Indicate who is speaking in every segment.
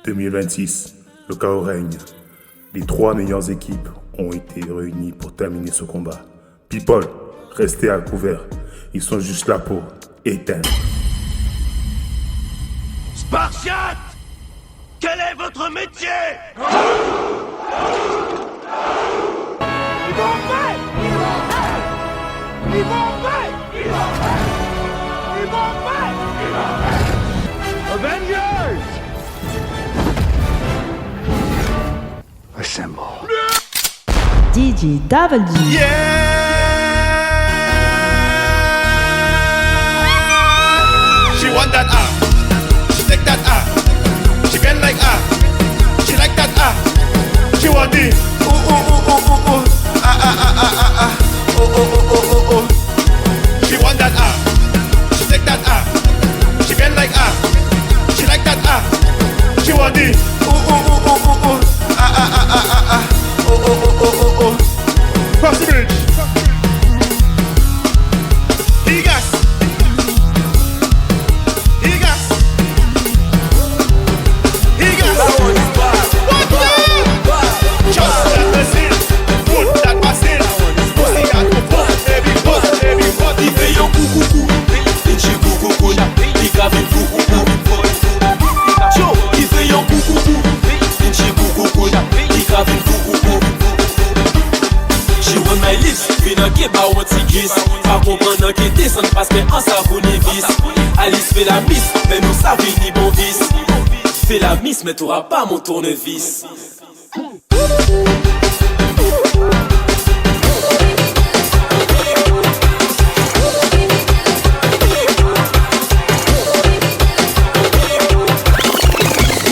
Speaker 1: 2026, le chaos règne. Les 3 meilleures équipes ont été réunies pour terminer ce combat. People, restez à couvert. Ils sont juste là pour éteindre.
Speaker 2: Spartiate! Quel est votre métier?
Speaker 3: Ils vont faire! Ils vont faire! Ils vont faire! Ils vont faire! Ils vont faire! Ils vont faire! Avengers! Assemble.
Speaker 4: DJW.
Speaker 2: She want that she take that she bend like she like that she want the ooh ooh ooh ooh ooh ooh ooh ooh ooh ooh ooh. She want that she take that she bend like she like that she want the ooh ooh ooh ooh ooh ooh ooh ooh ooh ooh ooh. Cross the bridge. Higas.
Speaker 5: Pas comprendre qui descend parce que en savon et vis. Alice fait la miss, mais nous savons ni bon vice. Fais la miss, mais t'auras pas mon tournevis.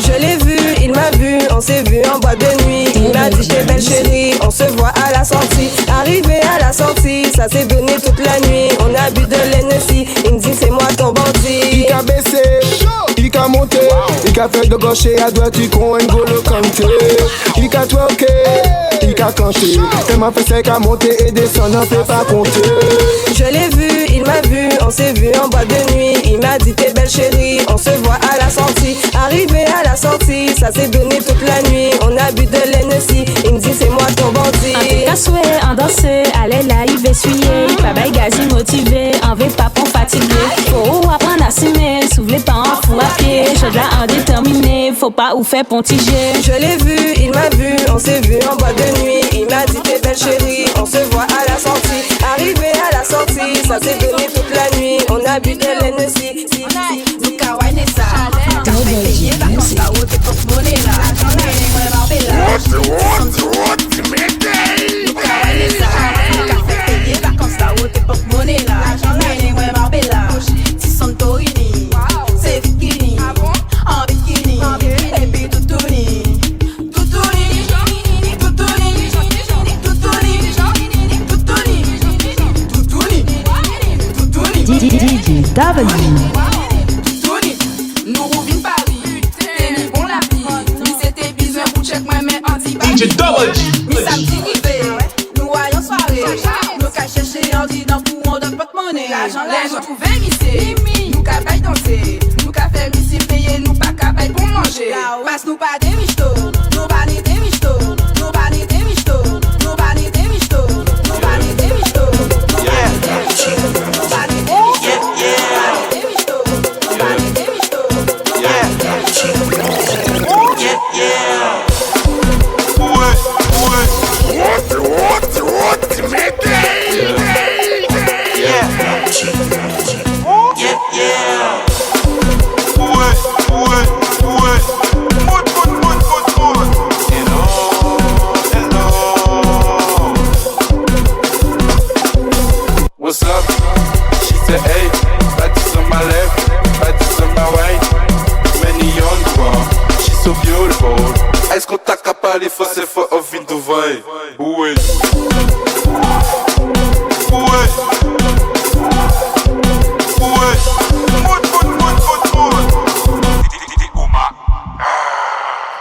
Speaker 6: Je l'ai vu, il m'a vu, on s'est vu en boîte de nuit. Il m'a dit t'es belle chérie, on se voit à la sortie. Arrivé à la sortie, ça s'est donné toute la nuit. On a bu de l'Hennessy, il me dit c'est moi ton bandit.
Speaker 7: Il qu'a baissé, il qu'a monté, il qu'a fait de gaucher à droite, il con un golo canté. Il qu'a twerké, il qu'a canté. Elle m'a fait sec à monter et descendre, on peut pas compter.
Speaker 6: Je l'ai vu, il m'a vu, on s'est vu en boîte de nuit. Il m'a dit t'es belle chérie, on se voit à la sortie. Arrivé à la sortie, ça s'est donné toute la nuit. On a bu de l'Hennessy, il me dit c'est moi ton bandit.
Speaker 8: En tout cas souhait, en danser, allez là, il va essuyer. Pas bail gazi motivé, en veut pas pour fatiguer. Faut apprendre à s'aimer, s'ouvrir pas en fou à pied. Je là en déterminé, faut pas ou faire pontiger.
Speaker 6: Je l'ai vu, il m'a vu, on s'est vu en boîte de nuit. Il m'a dit t'es belle chérie, on se voit à la sortie. Arrivé à la sortie, ça s'est donné toute la nuit. On a bu de l'Hennessy.
Speaker 4: DJW.
Speaker 5: DJW.
Speaker 9: Nous voyons soirée, nous qu'à chercher en disant pour on donne pas de monnaie. L'argent nous trouver ici, nous qu'à bailler danser, nous qu'à faire ici payer, nous pas qu'à bailler pour manger. Parce nous pas des michtos, nous pas ni des michtos, nous pas ni des michtos, nous pas ni des michtos, nous pas ni des michtos, nous pas ni des michtos, nous pas ni des michtos, nous pas ni des michtos, nous pas ni des michtos.
Speaker 10: What's up? She said, hey, practice on my left, practice on my right. Many on the wall, she's so beautiful. Est-ce qu'on t'a capable, você for ouvindo vai? Ué. Ué. Ué.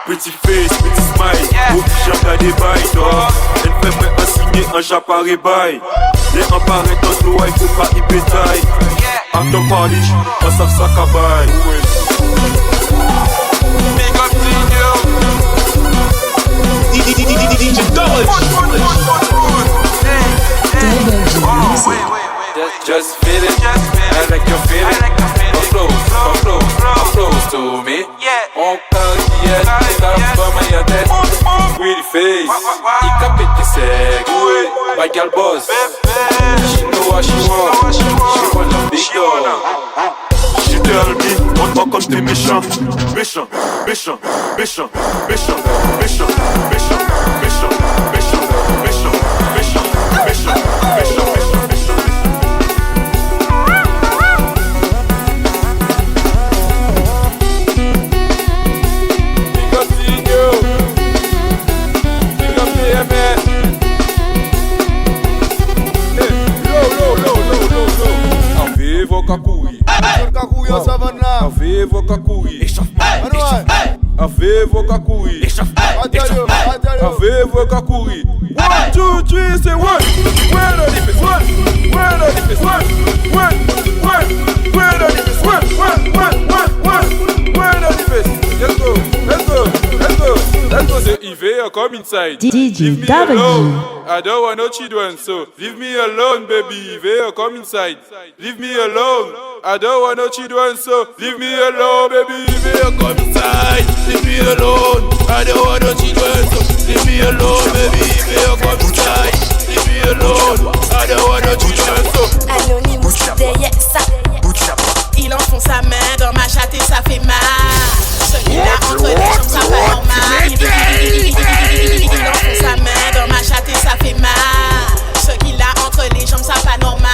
Speaker 10: Pretty face, pretty smile, au bichon pas des bails, toi. Elle fait moi un signer un japon et bail. Les un paraît dans l'eau, il faut pas y pétaille. À ton palish, on s'en sa cabaye. Big up DJ Double. Just feel it, I like your feeling. Come close to me. On parle d'hier, t'as pas ma tête. Pretty face, il capite tes secs. My girl boss, she know what she want. She want a big dog. She tell me, on comme t'es méchant. Méchant, méchant, méchant, méchant, méchant, méchant, méchant, méchant, méchant, méchant, méchant, méchant.
Speaker 4: Vivo Kakuri, Vivo Kakuri, Vivo Kakuri. 1, 2, 3, say one. Where the deep is one. Where the deep is one. One. Where the deep is one. Where the deep is. Let's go. Say Yves, come inside.
Speaker 8: DJ
Speaker 4: Leave me alone. I don't want no children, so leave me alone, baby. Yves, come inside. Leave me alone. I don't want no children, so leave me alone, baby. Yves, come inside. Leave me alone. I don't want no children, so leave me alone, baby. Yves, come inside. Leave me alone. I don't want no children, so.
Speaker 11: Anonymous derrière ça. Il enfonce sa main dans ma chatte et ça fait mal. Celui-là entre les jambes, ça va normal. Il enfonce sa main dans ma chatte et ça fait mal. Ce qu'il a entre les jambes, ça pas normal.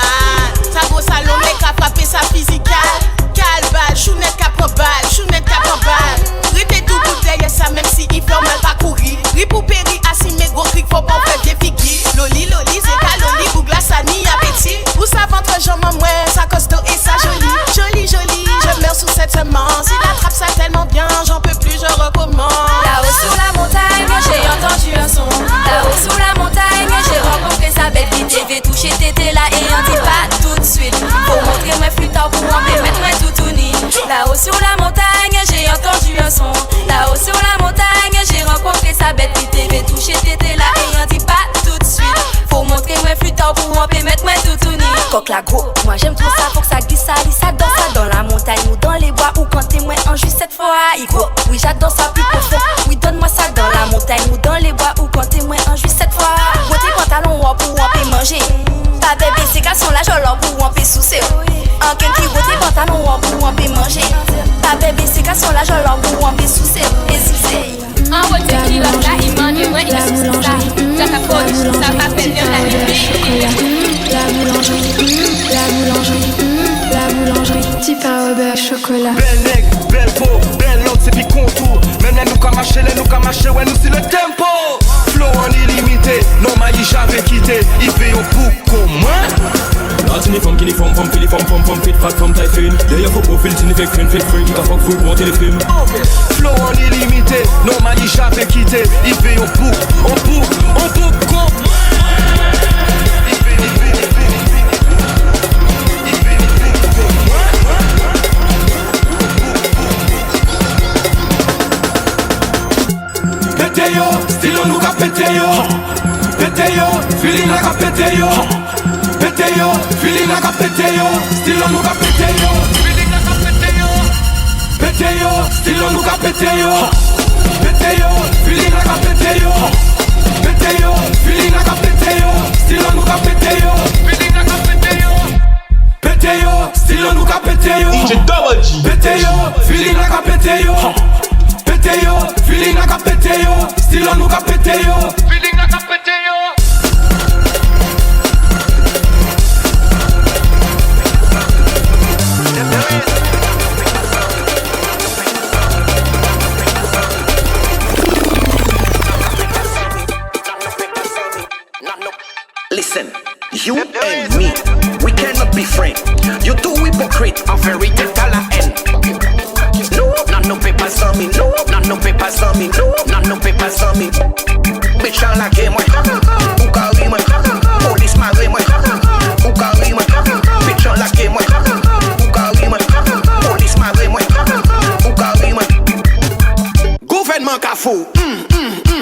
Speaker 11: Sa beau salon, mec a frappé sa physicale. Calbal, chounette cap en balle, chounette cap en balle. Rite tout pour derrière ça, même si il pleure mal pas courir. Ripou péri, assis mes gros crics, faut pas faire des figues. Loli, zéka, loli, bougla, ça ni appétit. Pour sa ventre, jambe en moins, sa costaud et sa jolie. Jolie, je meurs sous cette semence. Il attrape ça tellement bien, j'en peux plus, je recommence.
Speaker 12: Là-haut sur la montagne, j'ai entendu un son. Là-haut sur la montagne, j'ai rencontré sa belle qui t'avait touché, t'étais là et on dit pas tout de suite. Faut montrer moi plus tard pour en mettre moi tout uni. Là-haut sur la montagne, j'ai entendu un son. Là-haut sur la montagne, j'ai rencontré sa belle qui t'avait touché, t'étais là et on dit pas tout de suite. Faut montrer moi plus tard pour en mettre moi tout uni. Coq la gros, moi j'aime trop ça, faut que ça glisse, ça lit, ça danse ça dans la montagne ou dans les bois ou quand t'es moins en juste cette fois. Oui, j'adore ça plus profond. Oui, donne-moi ça dans la montagne ou dans les bois ou quand t'es moins en juste cette fois. Moi tes pantalons ou pour on peut manger. Ta bébé ces garçons là je leur pour on peut soucer. En qu'un qui vote tes pantalons ou pour on peut manger. Ta bébé ces garçons là je leur pour on peut soucer. Et soucer.
Speaker 11: En haut de qui là, il mange moi, il a sous ça. Ça t'a collé, ça m'a fait bien la
Speaker 12: boulangerie, petit pain au beurre, chocolat.
Speaker 3: Belle nègre, belle peau, belle langue, c'est puis contour. Même là, nous qu'à marcher, ouais, nous c'est le tempo. Flow en illimité, non, maïs j'avais quitté. Il fait au bout comme moi.
Speaker 5: Uniform, uniform, femme, fit, fat, femme, taille fine. D'ailleurs, faut profil, tu ne fais qu'une, fait free. T'as fuck, faut monter les films.
Speaker 3: Flow en illimité, non, maïs j'avais quitté. Il fait au bout comme moi.
Speaker 10: Pété yo, stylo nous ka pété yo. Pété yo, feeling like a pété yo. Pété yo, feeling like a pété yo. Stylo nous ka pété yo. Feeling like a pété yo. Pété yo, stylo nous ka pété yo. Pété yo, feeling like a pété yo. Pété yo, feeling like a pété yo. Stylo nous ka pété yo. Feeling like a pété yo. Pété yo, stylo nous ka pété yo. DJ Double G. Pété yo, feeling like a pété yo. Pété yo, feeling like a pété yo. Stylo nous ka pété yo. Feeling like a pété yo.
Speaker 13: Listen, you and me, we cannot be friends. You two hypocrite, a very dead à la haine. No, not no papers on me, no, not no papers on me, no, not no papers on me. Bitch, I like him, ou carré, police marré, fou,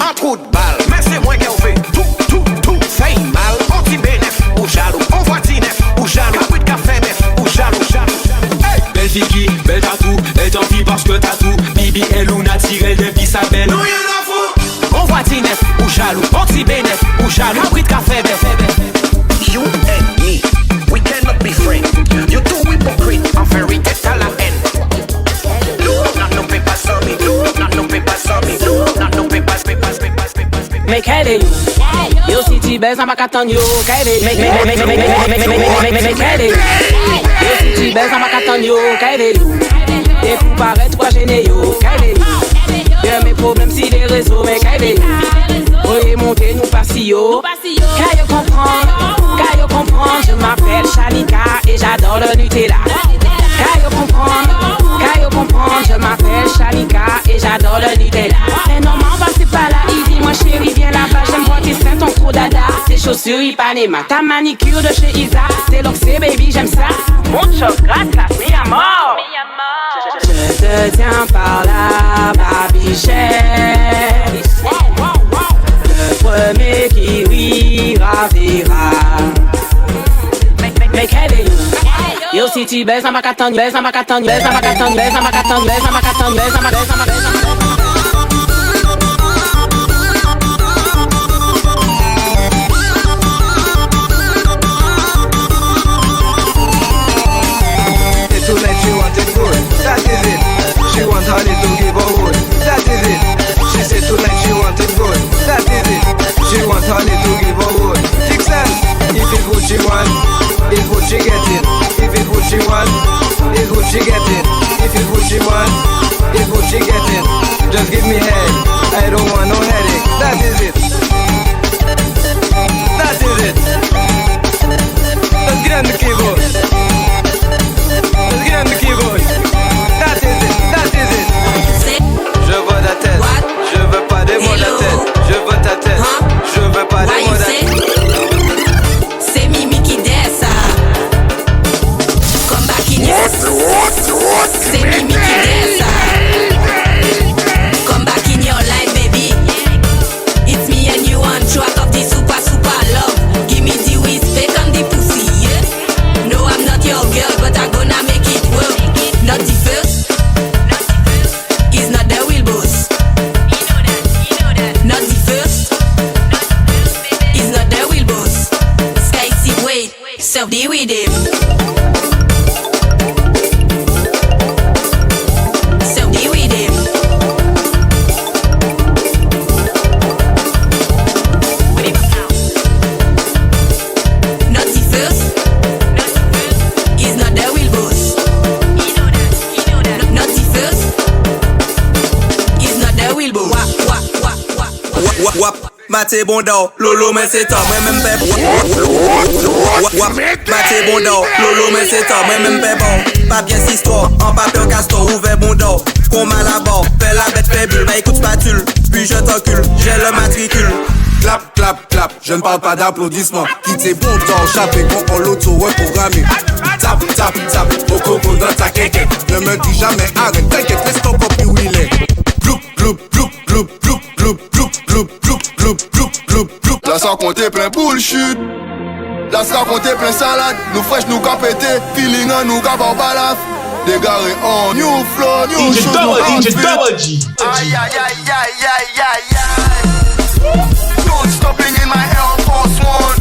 Speaker 13: un trou de balle. Mais c'est moi qui en fais tout fait mal. Anti-bénef ou jaloux, on voit neuf ou jaloux. Capri de café neuf ou jaloux.
Speaker 5: Hey. Belle fille, belle tatou, elle t'envie parce que t'as tout. Bibi et Luna tirent depuis sa belle.
Speaker 13: Nous rien à foutre. On voit neuf ou jaloux, anti-bénef ou jaloux. Capri de café neuf. You and me, we cannot be friends. You two hypocrite, en vérité t'as la haine. No paper on me, no paper on me, no papers.
Speaker 14: Make headache. Yo city baise, I'm a cat on you. Make headache. Yo city baise, I'm a cat on you. T'es fou paraître quoi gêné yo. Y'a mes problèmes si les réseaux. Make headache. Oyez monter nous passio. Qu'à comprendre, je m'appelle Shanika et j'adore le Nutella. Qu'à comprendre, je m'appelle Shanika et j'adore le Nutella. Mais non, m'en passez pas là, il dit moi chérie viens là-bas. J'aime voir tes seins, ton gros dada. Tes chaussures Ipanema, ta manicure de chez Isa. C'est l'oxy baby, j'aime ça. Mon chocolat, ça se met à mort. Je te tiens par là, ma bichette. Le premier qui rira verra. Make headache. Yo city baise, I'm a cat on you.
Speaker 15: Tonight she wanted good, that is it. She want honey to give her wood, that is it. She said tonight she wanted good, that is it. She want honey to give her wood. Dixon, if it's what she want, it's what she getting. If it's what she want, it's what she getting. If it's what she want, it's what she getting. Just give me head, I don't want no headache. That is it. That is it. Let's get on the keyboard. Let's get on the keyboard. That is it. That is it.
Speaker 16: Je veux ta tête. Je veux pas des mots de la tête. Je veux ta tête. Je veux pas des mots de la tête.
Speaker 12: C'est Mimi qui desce. Come back in your C'est Mimi qui desce. Come back in your life, baby. It's me and you on track of the super love. Give me the respect and the pussy, yeah. No, I'm not your girl, but I'm gonna make it work. Not the first. He's not the real boss. Not the first. He's not the real boss. Sky see wait, serve the rhythm. Serve the rhythm. Not the first. He's not the real boss. Not the first. He's not the real boss.
Speaker 16: Wap, maté bon d'or, lolo mais c'est tard, moi même pas Wap, maté bon d'or, lolo mais c'est tard, moi même pas bon. Pas bien cette histoire, en papier castor, ouvert bon d'or. Qu'on m'a la barre, fais la bête faible, bah écoute spatule, puis je t'encule, j'ai le matricule.
Speaker 17: Clap, clap, clap, je ne parle pas d'applaudissements. Quittez bon temps, chapeau, on l'auto-reprogrammé. Tap, tap, tap, au coco dans ta quéquette. Ne me dis jamais arrête, t'inquiète, laisse ton copie où il est. Ploup, ploup, ploup, ploup, ploup, ploup, ploup, ploup, ploup, ploup, ploup, ploup, ploup. Là ça comptait plein bullshit. Là ça comptait plein salade. Nous fraîches, nous qu'a pété. Feeling en nous qu'a balaf. Dégaré en new flow, new shoot, nous outfit. Aïe, aïe, aïe, aïe, aïe, aïe, aïe. Don't stopping in my Air Force One.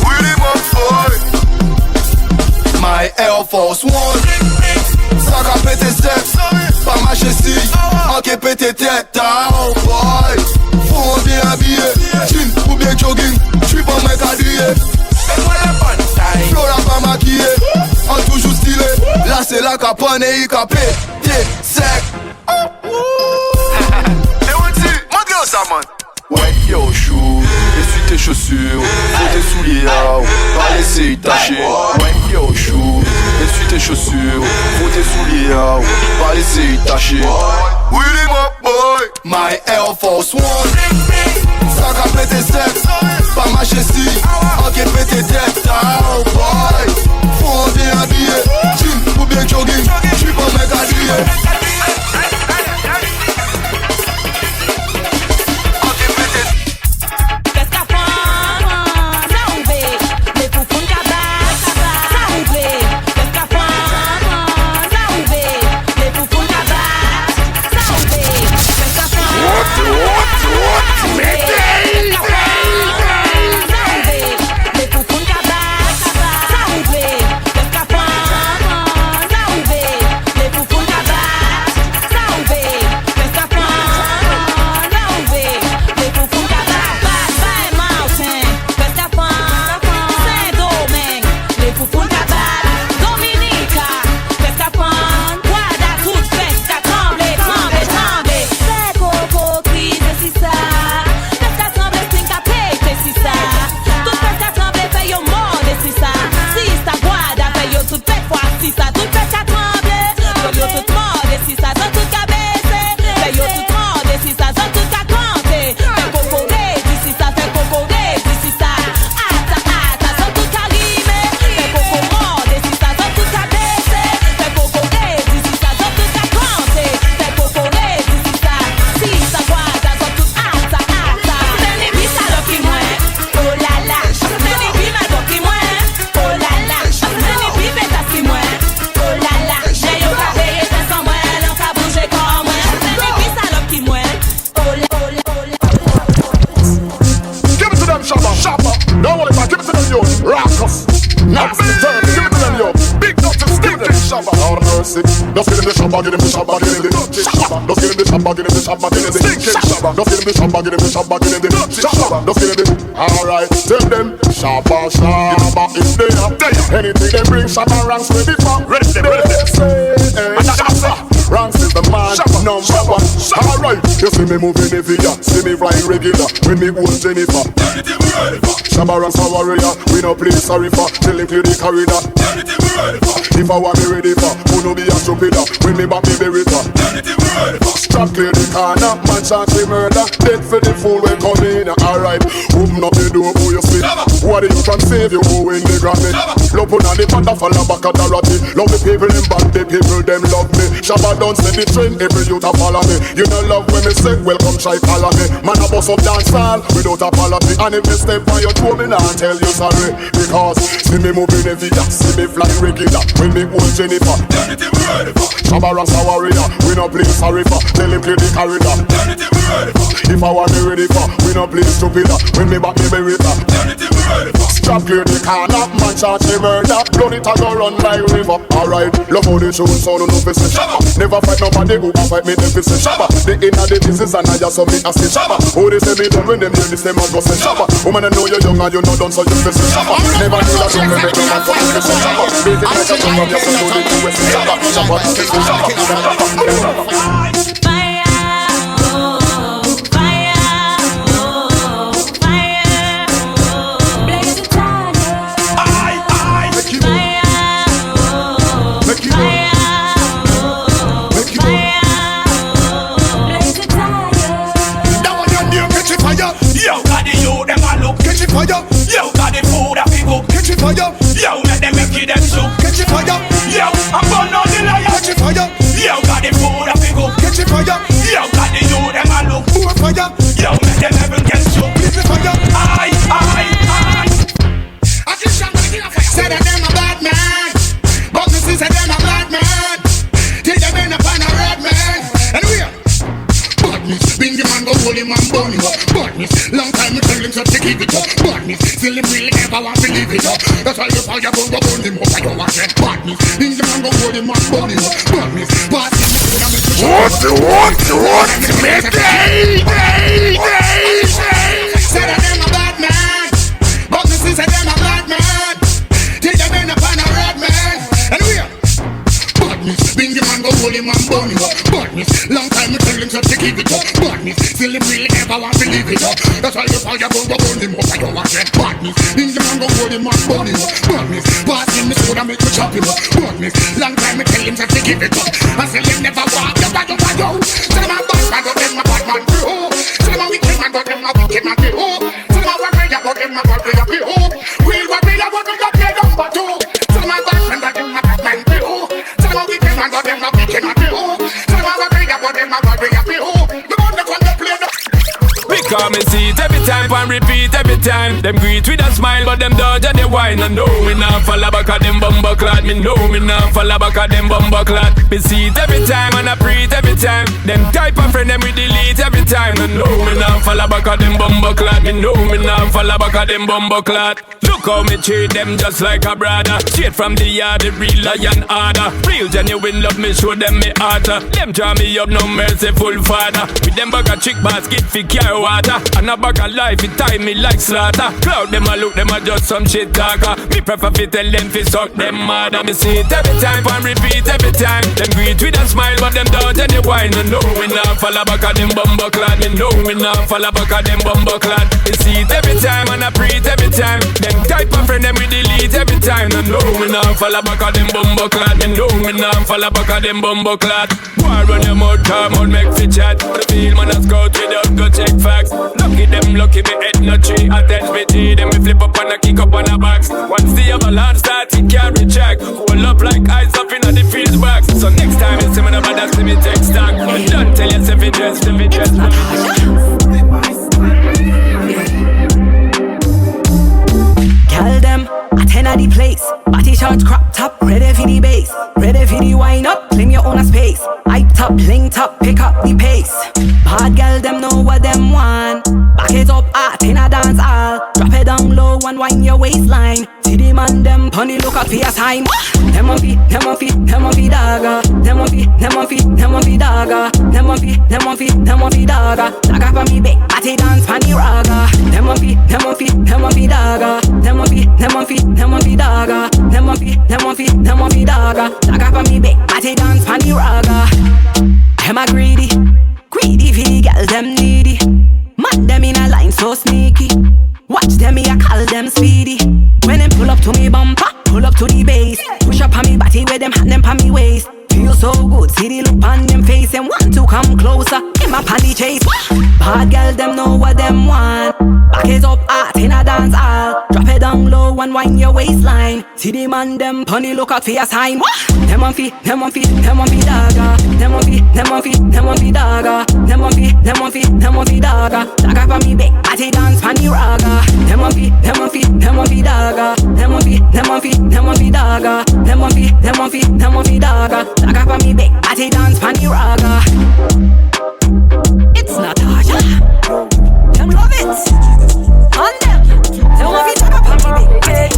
Speaker 17: Really my Air Force One. Ça qu'a pété sexe, pas ma chessie. En qui pété tête, oh boy. Faut bien habillé, jean ou bien jogging. J'suis pas mec habillé. Fais-moi la bonne taille. Flo la pas maquillé, en toujours stylé. Là c'est la capone et il qu'a pété sec. Ça, man. Ouais, yo, chou, essuie tes chaussures, fais tes souliers, pas laisser tâcher. Ouais, yo, chou, essuie tes chaussures, fais tes souliers, pas laisser tâcher. Willy, my boy, my Air Force One. Ça qu'a pété sexe, pas ma chessie, ok, pété tête, oh boy. Faut bien habillé, jean ou bien jogging, j'suis pas mec habillé.
Speaker 18: Just get him the shabba, get him the shabba, get him the shabba. Just get him the shabba, get him the shabba, get him the shabba. Just get him the shabba, get him the shabba, get him the shabba. Just get him the. Alright, tell them shabba, shabba is there. Anything they bring, shabba ranks ready for. Ready, Ranks is the man, number one. Alright, you see me moving every year, see me flying regular. When me hold Jennifer, Shabba ranks a warrior, we no play sorry for. Tell him clear the corridor. If I want me ready for, who no be a stupid. When me back me bury for. Strap clear the corner, man chant the murder. Dead for the fool when come in. Alright, open up the door, who you see? What you can save you, who in the Grammy? Love on the panda fall back at the ratty. Love the people, them bad, the people, them love me. Shabba don't set the train, every youth a follow me. You know love when me say, welcome try follow me. Man a bust up dance hall, without apology. And if me step on your toe, me nah tell you sorry. Because, see me moving every day, see me flying regular. When me hold Jennifer, Shabba ranks a warrior, we no play sorry for. Tell him clear the corridor. If I want me ready for, we no play stupid. When me back me bury for. Strap clear the corner, man charge the murder. Blood it a go run like river. Alright, love how the show sound no fi say Shabba. Never fight nobody who can fight me, them fi say Shabba. The inna the business and I just submit and say Shabba. Oh they say me done when them hear this them a go say Shabba. Woman I know you're young and you know done so you fi say Shabba. Never knew that you fi make no man come fi say Shabba. Beat it like a drum from your son, know the two way say Shabba. Shabba, say Shabba.
Speaker 2: Fire, yo, got the food that we go. Catch it fire, yo, let them make it them show. Catch it fire, yo, I'm burn on the liar. Catch it fire, yo, got the food that we go. Catch it fire, yo, got the you them a look. More fire, yo, let them ever get show. Catch it fire, I just shot with the fire. Said that them a bad man, but me see said them a bad man. Till them end up on a red man, and we are. Badness, bring the man go hold him and burn him up. Badness, long time me tell him to keep it up. Badness, still him really ever want to leave it up. That's why you fire go burn him up. I don't want that badness. Bring the man go hold him and burn him up. Badness, badness, me coulda make you Say that them a bad man, but me see say them a bad man. Till them end up on a red man, and we are. Badness, bring the man go hold him and burn him up. Badness, long time me tell him to keep it up. Badness, still him really ever want to leave it up. That's why you fire go burn him up. I don't want that badness. Bring the man go hold him and burn him up. Badness, pass him me soda make you chop him up. Badness, long time me tell him to keep it up. And still him never walk you bad. Tell him a bad man but them a bad man too. Tell him a wicked man but them a wicked man too. Tell him a warrior but them a warrior too. Real warrior but them a play number two. Tell him a bad man but them a bad man too. Tell him a wicked man but them a wicked man too. Tell him a warrior but them a warrior too. The one that come to play the.
Speaker 5: We come and see it every time and repeat every time. Them greet with a smile but them dodge and they whine. And know me not fall back of them bumper clad. Me know me not fall back of them bumper clad. Me see it every time and I preach every time. Them type of friend them we delete every time. And know me not fall back of them bumper clad. Me know me not fall back of them bumper clad. Look how me treat them just like a brother. Straight from the yard, the real lion order. Real genuine love me show them me heart. Them draw me up no merciful father. With them bag of chick basket fi carry water. And a bag of life it tie me like slaughter. Cloud them a look them a just some shit talker. Me prefer fi tell them fi suck them mother. Me see it every time and repeat every time. Them greet with a smile but them dodge and they whine. And know me not fall back of them bumper clad. Me know me not fall back of them bumper clad. Me see it every time and I preach every time. Them type of friend them we delete every time. And know me not fall back of them bumper clad. Me know me not fall back of them bumper clad. War run your mouth, come out, make fi chat. The field man a scout without go check facts. Lucky them lucky me head no tree. Attach me G, them we flip up and a kick up on a box. Once the avalanche start, it carry track. Hold up like ice up inna the field box. So next time you see me no bother see me take stock. And don't tell yourself it dress, if it dress.
Speaker 14: Tell them, I 10 at the place. Body short, crop top, ready for the bass. Ready for the wind up, claim your own space. Hype top, link top, pick up the pace. Bad girl, them know what them want. Back it up, 10 a dance all. Drop it down low and wind your waistline. See the man them punny look out for your time. Them on fi dagger. Them on fi dagger. Them on fi dagger. Dagger for me big, party dance funny raga. Them on fi dagger. Them on fi dagger. Them on fi dagger. Dagger for me big, party dance funny raga. Them a greedy fi girl them needy. Man them in a line so sneaky. Watch them me I call them speedy. When them pull up to me bumper, pull up to the base. Push up on me body with them hand them on me waist. Feel so good, see the look on them face and want to come closer. In my panty chase. Bad girl them know what them want. Back it up hot in a dance hall. Drop it down low and wind your waistline. See the man them punny look out for your sign. Them on fi dagger. Them on fi dagger. Them on fi dagger. Dagger for me big, party dance funny raga. Them on fi dagger. Them on fi dagger. Dagger for me big, party dance funny raga. It's Natasha. Them love it. On them. Them want fi dagger for me big, party.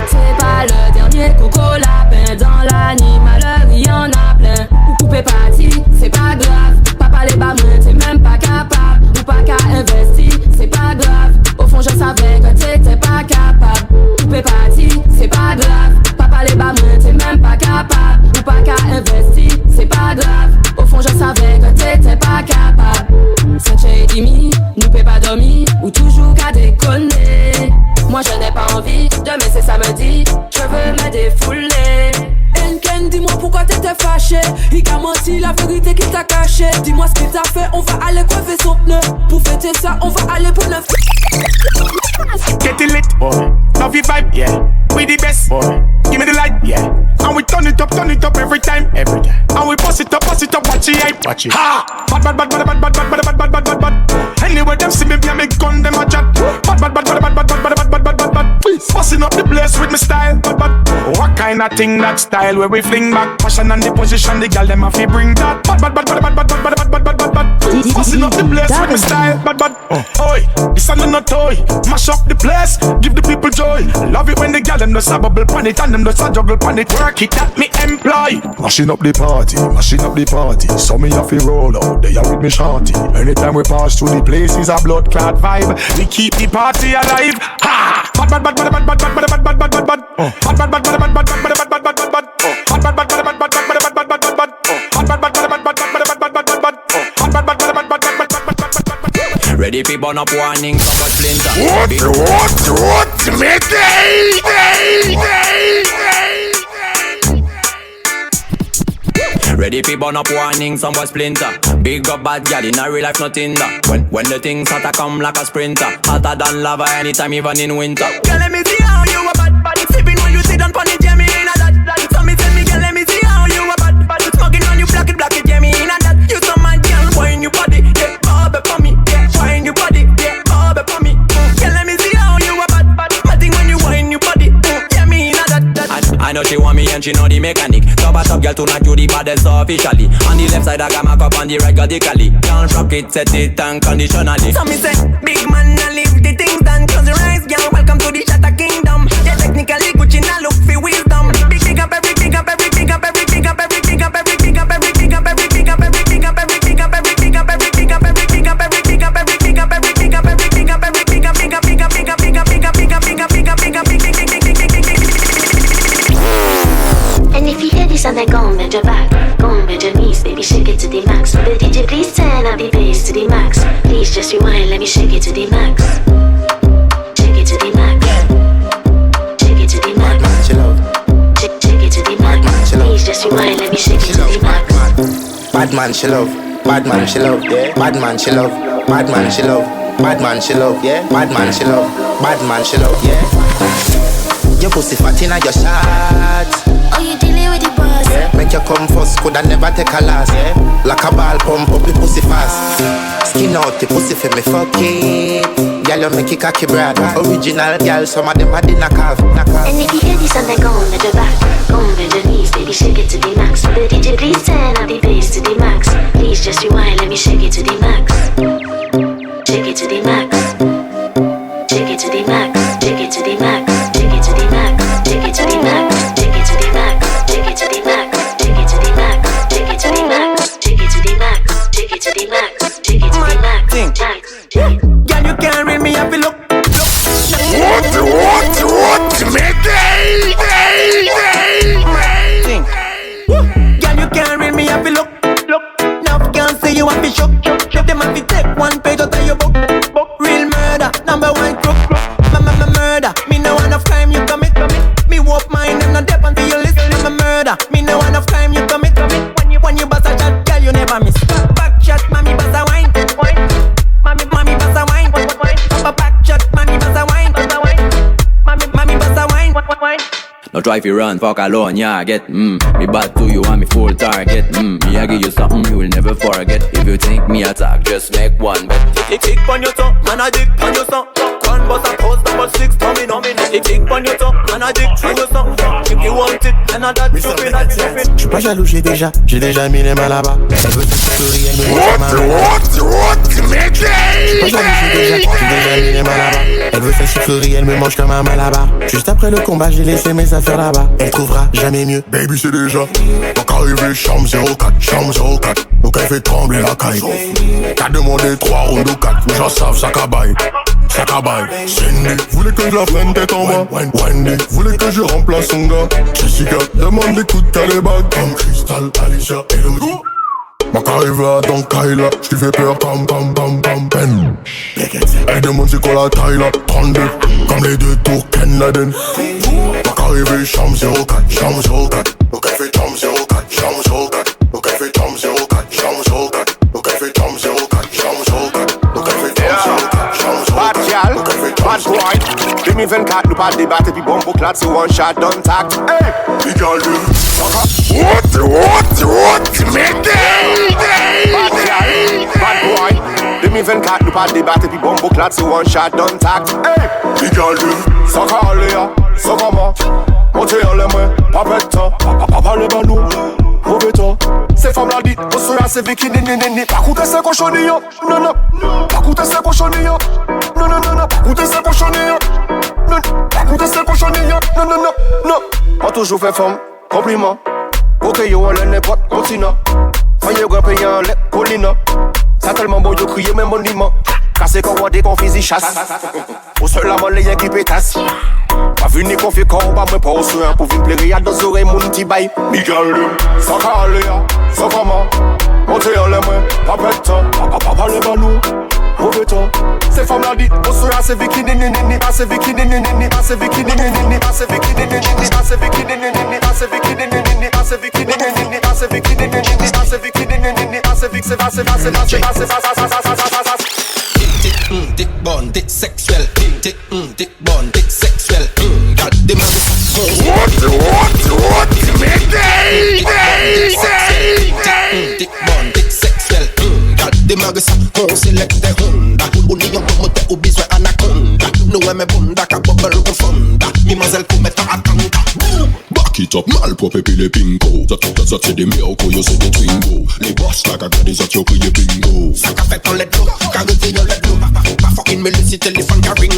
Speaker 12: C'est pas le dernier coco lapin. Dans l'animal, il y en a plein. Ou coupé parti, c'est pas grave. Papa les bas t'es même pas capable. Ou pas qu'à investir, c'est pas grave. Au fond je savais que t'étais pas capable. Coupé parti, c'est pas grave. Papa les bas t'es même pas capable. Ou pas qu'à investir, c'est pas grave. Au fond je savais que t'étais pas capable. Saint-Chez Dimi, nous peut pas dormir. Ou toujours qu'à déconner. Moi je n'ai pas envie, demain c'est samedi. Je veux me défouler.
Speaker 19: Enken, dis-moi pourquoi t'étais fâché. Il a menti la vérité qu'il t'a caché. Dis-moi ce qu'il t'a fait, on va aller coiffer son pneu. Pour fêter ça, on va aller pour neuf.
Speaker 2: Get it lit, boy. Love your vibe, yeah. We the best, boy. Give me the light, yeah. And we turn it up every time. And we bust it up, watch it, watch it. Ha! Bad. Anyway, them see me, be a make gun, them a chat. Bad. Busting up the place with me style. Bad. What kind of thing that style where we fling back? Passion and the position, the girl them a fi bring that. Bad. Busting up the place with me style. Bad. Oi, this a no toy. Mash up the place, give the people joy. Love it when the girl them just a bubble pan it and them just a juggle pan it. Work it that me employ.
Speaker 18: Mashing up the party. So me have to roll out, they are with me shorty. Anytime we pass through the place is a blood clot vibe.
Speaker 2: We keep the party alive. Ha! Bad.
Speaker 16: Ready for burn up warning, stop a splinter.
Speaker 2: What?
Speaker 16: Ready for burn up warning, some boy splinter. Big up bad gal in a real life, nothing that. When the things hotter come like a sprinter. Hotter than lava anytime, even in winter.
Speaker 14: Girl, let me see how you a bad. Sipping when you sit down pon it, yeah me in a that. So me tell me, girl, let me see how you a bad. Smoking on you, block it, yeah me in a that. You some mad girl, wine your body, yeah, bob it for me, yeah, wine your body, yeah, bob it for me. Girl, let me see how you a bad. Matting when you wine your body, yeah me in a that.
Speaker 16: I know she want me and she know the mechanic. Top girl tonight you the baddest officially. On the left side I got my cup on the right radically. Can't rock it, set it unconditionally.
Speaker 14: So me say, big man, I leave the things done. Close your eyes, girl, welcome to the Shatter Kingdom. Yeah, technically Gucci now look for wisdom. Big up every.
Speaker 20: And if you hear this and they gon' bend your back, gon' bend your knees, baby, shake it to the max. The DJ please turn up the bass to the max. Please just rewind, let me shake it to the max. Shake it to the max. Shake it to the max. Shake it to the max. Please just rewind, let me shake it to the max.
Speaker 21: Bad man, she love. Bad man, she love. Yeah. Bad man, she love. Bad man, she love. Bad man, she love. Yeah. Bad man, she love. Bad man, she love. Yeah. Your pussy fat inna your shot.
Speaker 20: Oh, you dealing with the boss?
Speaker 21: Yeah. Make you come first, coulda never take a last. Yeah. Like a ball, pump up the pussy fast. Skin out the pussy for me fuck it. Girl, you make it cocky brad. Original girl, some of them are the knockoff.
Speaker 20: And if you hear this and they gon' bend your back, gon' bend your knees, baby, shake it to the max. The DJ please turn up the bass to the max. Please just rewind, let me shake it to the max. Shake it to the max. take it to the max, take it to the max, take it to the max, take it to the max, take it to the max, take it to the max, take it to the max, take it to the max, take it to the max, take it to the max, take it to the max.
Speaker 14: Girl, you can't read me, I feel look. Girl, you can't read me, I feel look. Now can't say you want me shook. Shook them have to take one page out of your book. Real murder, number one crook. Murder, me no one of crime you commit. Me walk mine, I'm not deaf until you listen. I'm a murder, me no one of crime you commit. When you bust a shot, girl, you never miss. Back shot, mommy bust a wine. Mommy bust a wine. Back shot, mommy bust a wine. Mommy bust a wine.
Speaker 1: No try fi run, fuck alone, yeah, get me bad to you and me full target me I give you something you will never forget. If you think me attack, just make one bet.
Speaker 14: Tick on your tongue, man I dig on your tongue. One bus a post number 6, tummy nominate. Tick on your tongue, man I dig on your tongue. If you want it, then I that stupid.
Speaker 21: J'suis pas jaloux, j'ai déjà mis les mains là-bas. Elle veut se sourire, elle me montre ma main là-bas. J'suis pas jaloux, j'ai déjà mis les mains là-bas. Elle veut se sourire, elle me mange comme un mal là-bas. Juste après le combat, j'ai laissé mes affaires là-bas. Elle trouvera jamais mieux.
Speaker 18: Baby c'est déjà donc arrivé chambre 04, chambre 04. Donc elle fait trembler la caille. T'as demandé 3 rounds ou 4. Les gens savent ça cabaye. Ça cabaye. Cindy voulait que je la prenne tête en bas. Wendy voulait que je remplace son gars. Jessica demande des coups de calébag. Comme Crystal, Alicia et Elodie. Ma qu'arrivé à ton Kyla, j't'ai fait peur comme pen. Elle demande c'est quoi la taille là. 32, comme les 2 tours Ken Laden. Ma qu'arrivé chambre 04, chambre 04. Donc elle fait chambre 04, chambre 04. Donc elle fait chambre 04, chambre 04. Donc elle fait chambre 04, chambre 04. Donc elle fait chambre 04, chambre 04.
Speaker 22: Bad gal, bad boy. 2024 nous pas débattre et puis bon pour classe, c'est one shot done tact. Hey,
Speaker 18: big girl do.
Speaker 22: What, bad gal, bad boy. 2024 nous pas débattre et puis bon pour classe, c'est one shot done tact. Hey,
Speaker 18: big girl do.
Speaker 22: Sans caler, sans comment. Montez en les mains, pas pète temps. Papa le ballon, mauvais temps. Ces femmes là dit, on sera assez vécu, ni. Pas coûter ces cochonilles, non. Pas coûter ces cochonilles, non. Pas coûter ces cochonilles, non. Pas coûter ces cochonilles, non. On toujours fait femme, compliment. Ok, yo, on l'a n'importe continent. Quand yo grand pays en lait, collina. Ça tellement bon, yo crier même monument. Cassé qu'on voit des confises, chasse. Au seul la molle, y'a qui pétasse. Pas venu qu'on fait qu'on va me pas au soin. Pour venir plaire, y'a dans les oreilles, mon petit bail.
Speaker 18: Miguel,
Speaker 22: sans caler, sans comment. Montez en les mains, pas pète temps. Papa le ballon, mauvais temps. Ces femmes là dit, on sera assez vécu, ni. Assez vécu, ni. Assez vécu, ni. Assez vécu, ni. Assez vécu, ni. Assez vécu, ni. Assez vécu, ni. Assez vécu, ni. Assez vécu, ni. Assez vécu, c'est
Speaker 16: Dick bon, dick sexuel. Dick bon, dick sexuel. Got them on the Dick bon, dick sexuel. Got them on the on select the Honda. Only young woman ou besoin anaconda. Nous aimons bunda ka bubble confunda. Mimazelle pour mettre à tanga.
Speaker 23: Back it up, malpropre et puis les pingo. Ça c'est des miracles, yo c'est des twingo. Les boss la gaga des autres yo crier bingo.
Speaker 16: Ça qu'a fait en let go, qu'a réveillé en let go. Pas fucking me laisser téléphone qu'a ring.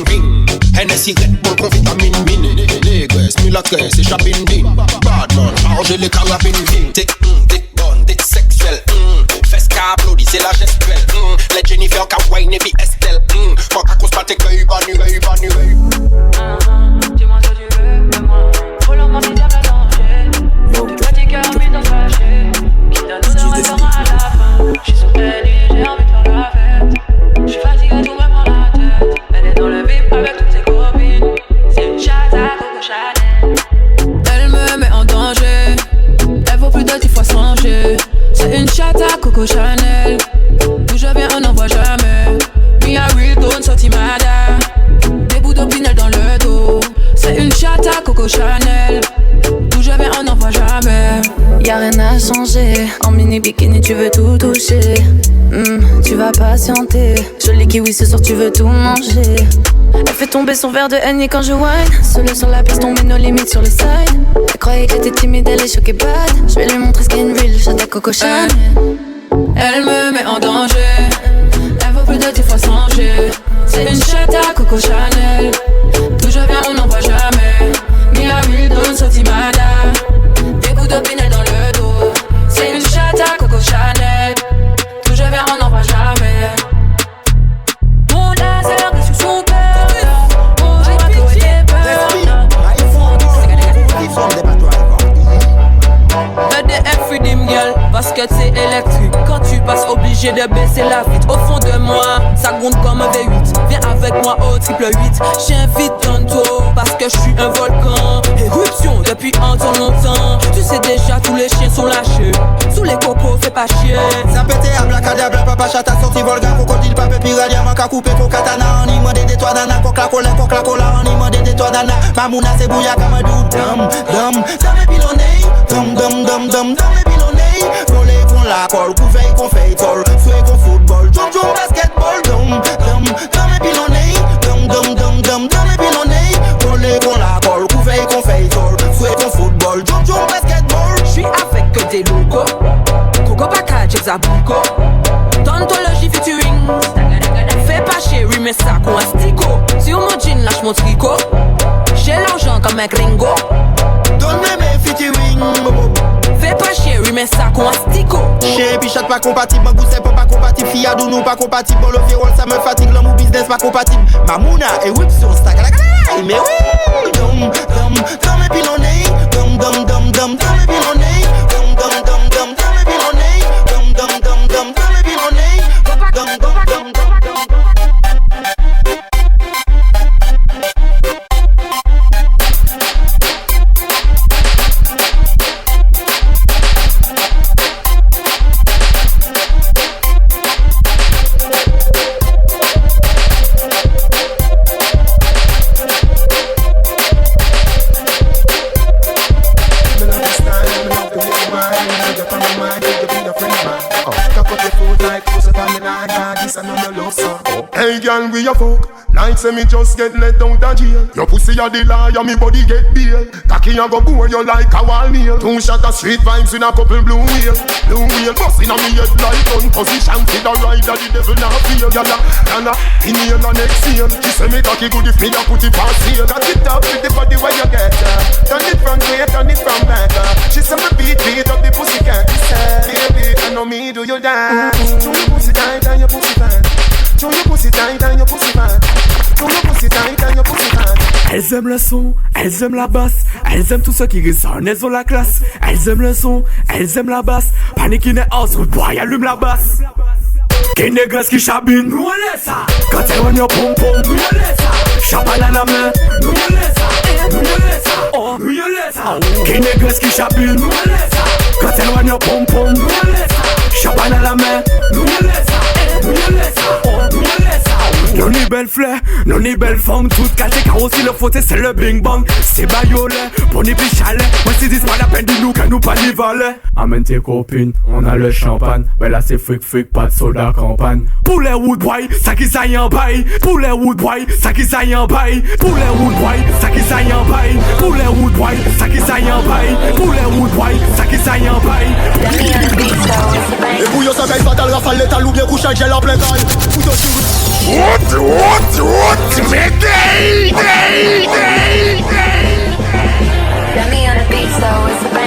Speaker 16: Hennessy Red Bull con vitamine mine. Négresse, mulatresse et chabine din. Badman, chargez les carabines din. Dick bon, dick sexuel. Fesse qu'a applaudi, c'est la gestuelle. Les Jennifer qu'a wine et puis Estelle. Moi qu'a cause pas tes cueils, banu.
Speaker 24: Dis-moi ce que tu veux de moi. Follow mon idée à danger. Tu vois tes cœurs mis dans sa chaîne. Qui donne l'honneur à à la fin. J'suis sous peine, j'ai envie de faire la fête. J'suis fatigué, tout me prend la tête. Elle est dans le VIP avec toutes ses copines. C'est une chatte à Coco Chanel. Elle me met en danger. Elle vaut plus de 10 fois changer. C'est une chatte à Coco Chanel. D'où je viens, on n'en voit jamais. Me a real gun, sorti mada. Des bouts d'opinel dans le dos. C'est une chatte à Coco Chanel. D'où je viens, on n'en voit jamais.
Speaker 25: Y'a rien à changer. En mini bikini, tu veux tout toucher. Tu vas patienter. Joli kiwi ce soir, tu veux tout manger. Elle fait tomber son verre de Henny quand je whine. Seule sur la piste, on met nos limites sur le side. Elle croyait que j'étais timide, elle est choquée bad. Je vais lui montrer ce qu'est une real chatte à Coco Chanel.
Speaker 24: Elle me met en danger. Elle vaut plus de 10 fois changer.
Speaker 25: C'est une chatte à Coco Chanel. D'où je viens, on n'en voit jamais. Ni la huile donne Sotimada. Des coups de pinel dans le dos. C'est une chatte à Coco Chanel. D'où je viens, on n'en voit jamais. Mon laser est sur son cœur. On joue à tout et des peurs. EDF Freedom Girl, basket c'est électrique. Quand tu passes obligé de baisser la vitre. Au fond de moi, ça gronde comme un V8. Viens avec moi au triple 8. J'invite tantôt parce que je suis un volcan. Éruption depuis un temps longtemps. Tu sais déjà tous les chiens sont lâchés. Sous les cocos fais pas chier.
Speaker 21: Ça pété à blacadabla, papa chat a sorti volga. Crocodile, papé, piranha, manque couper kokatana. On y demande des toits d'ana, coca cola, on y demande des toits d'ana. Mamouna c'est bouilla comme un doux. Dum, ça me pilonné. Dum, dans mes pilonnés. Volé qu'on la colle, couveille qu'on fait tol. Fouet qu'on football, jom basketball. Dum, dans mes pilonnés. Dum, dans mes pilonnés. Volé qu'on la colle, couveille qu'on fait tol. Fouet qu'on football, jom basketball.
Speaker 14: J'suis avec que des locaux. Coco package, exabuco. Tontologie featuring. Fais pas chérie, mais ça qu'on a stico. Sur mon jean, lâche mon tricot. J'ai l'argent comme un gringo.
Speaker 21: Donne-moi mes featuring.
Speaker 14: Fais pas chérie, mais ça qu'on a stico.
Speaker 21: Chez Bichat pas compatible, ma gousset pas compatible. Fia d'Ounou pas compatible. Pour le viol ça me fatigue, l'homme ou business pas compatible. Mamouna et whip sur stack. Mais oui, dum, dans mes pilonnés. Dum, dans mes pilonnés. Dum, dans mes pilonnés. Dum, dans mes pilonnés.
Speaker 22: Hey girl, we a fuck. Like say me just get let out of jail. Your pussy a the liar, me body get bail. Cocky a go bore you like a wall nail. 2 shot of street vibes with a couple blue wheel. Blue wheel bustin' on me head like gun position. See the rider, the devil not feel. Yana, inhale and exhale. She say me cocky good if me a put it past sale. Cut it up with the body where you get turn it from way, turn it from back. She say me beat up the pussy cat. Baby, I know me do you dance. Do your pussy tight and your pussy fat. Do your pussy tight and your pussy fat. Do your pussy tight and your pussy fat.
Speaker 5: Elles aiment le son, elles aiment la basse. Elles aiment tout ce qui résonne, elles ont la classe. Elles aiment le son, elles aiment la basse. Panique in the house, good boy, allume la basse. Qu'est négresse qui chabine, nous on laisse ça. Quand elle rend your pom pom, nous on laisse ça. Champagne à la main, nous on laisse ça. Nous on laisse ça, oh, nous on laisse ça. Qu'est négresse qui chabine, nous on laisse ça. Quand elle rend your pom pom, nous on laisse ça. Champagne à la main, nous on laisse ça. Nous on laisse ça, oh, nous on laisse ça. Non ni belle fleur, non ni belle femme. Toute caché car aussi le faute c'est le bing bang. C'est baïolé, pour ni plus chalet. Moi si dis pas la peine de nous qu'à nous pas ni valet. Amène tes copines, on a le champagne. Mais là c'est fric, pas de soda campagne. Pour les wood boy, ça qui s'aille en bail. Pour les wood boy, ça qui s'aille en bail. Pour les wood boy, ça qui s'aille en bail. Pour les wood boy, ça qui s'aille en bail. Pour les wood boy, ça qui s'aille en bail.
Speaker 22: Et pour yo ça gagne fatal, rafale létal ou bien couchage, gel en plein cal. What,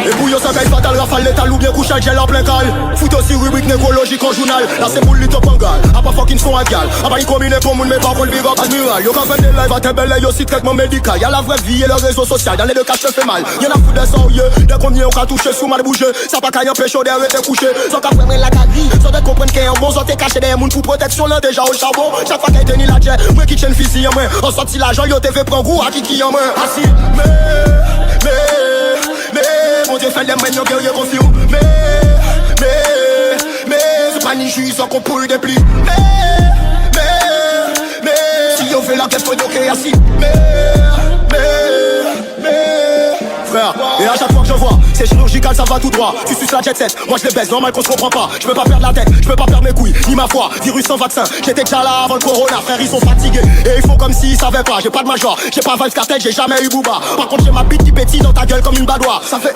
Speaker 22: et pour yo ça gagne fatal, rafale létal ou bien couchage, gel en plein cal. Fout aussi rubrique nécrologique en journal. Là c'est moule lit top en gal. A pas fucking son à gal. A pas y combiner pour moun mais pas pour le big up admiral. Yo quand fait des lives à te belle yo si traitement médical. Y'a la vraie vie et le réseau social. Dans les deux cas je fais mal. Y'en a fou des sang dès combien on ka touché sous mal bouger. Ça pas qu'à empêcher d'arrêter coucher. Sans qu'à faire la carie. Sans de comprendre qu'il y a un bon zon t'es caché des moun pour protection là déjà au charbon. Chaque fois qu'elle teni la jet. Moi qui tienne fils en main. On sorti l'argent yo te fait prendre goût à qui en main. Assis mais mon Dieu fait les mains, nos guerriers confiants. Mais c'est pas ni juge sans qu'on pourrait des plis. Mais si on fait la tête, faut y aller assis. Mais frère, et à chaque fois que je vois, c'est chirurgical, ça va tout droit. Tu suces la jet set, moi je les baisse, normal qu'on se comprend pas. Je peux pas perdre la tête, je peux pas perdre mes couilles, ni ma foi. Virus sans vaccin, j'étais déjà là avant le corona. Frère, ils sont fatigués, et ils font comme s'ils savaient pas. J'ai pas de major, j'ai pas Vibes Cartel, j'ai jamais eu Booba. Par contre j'ai ma bite qui pétille dans ta gueule comme une badoie. Ça fait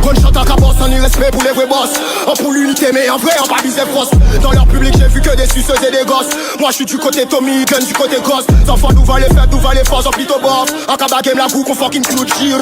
Speaker 22: Gunshot à cabos, sans irrespect pour les vrais boss. En pour l'unité, mais en vrai, on pas viser frost. Dans leur public, j'ai vu que des suceuses et des gosses. Moi, je suis du côté Tommy, gun du côté gosse. Sans foi, nous va les faire, nous va les forces, en plutôt bof. En cabas game, la boue, qu'on fucking clou de giro.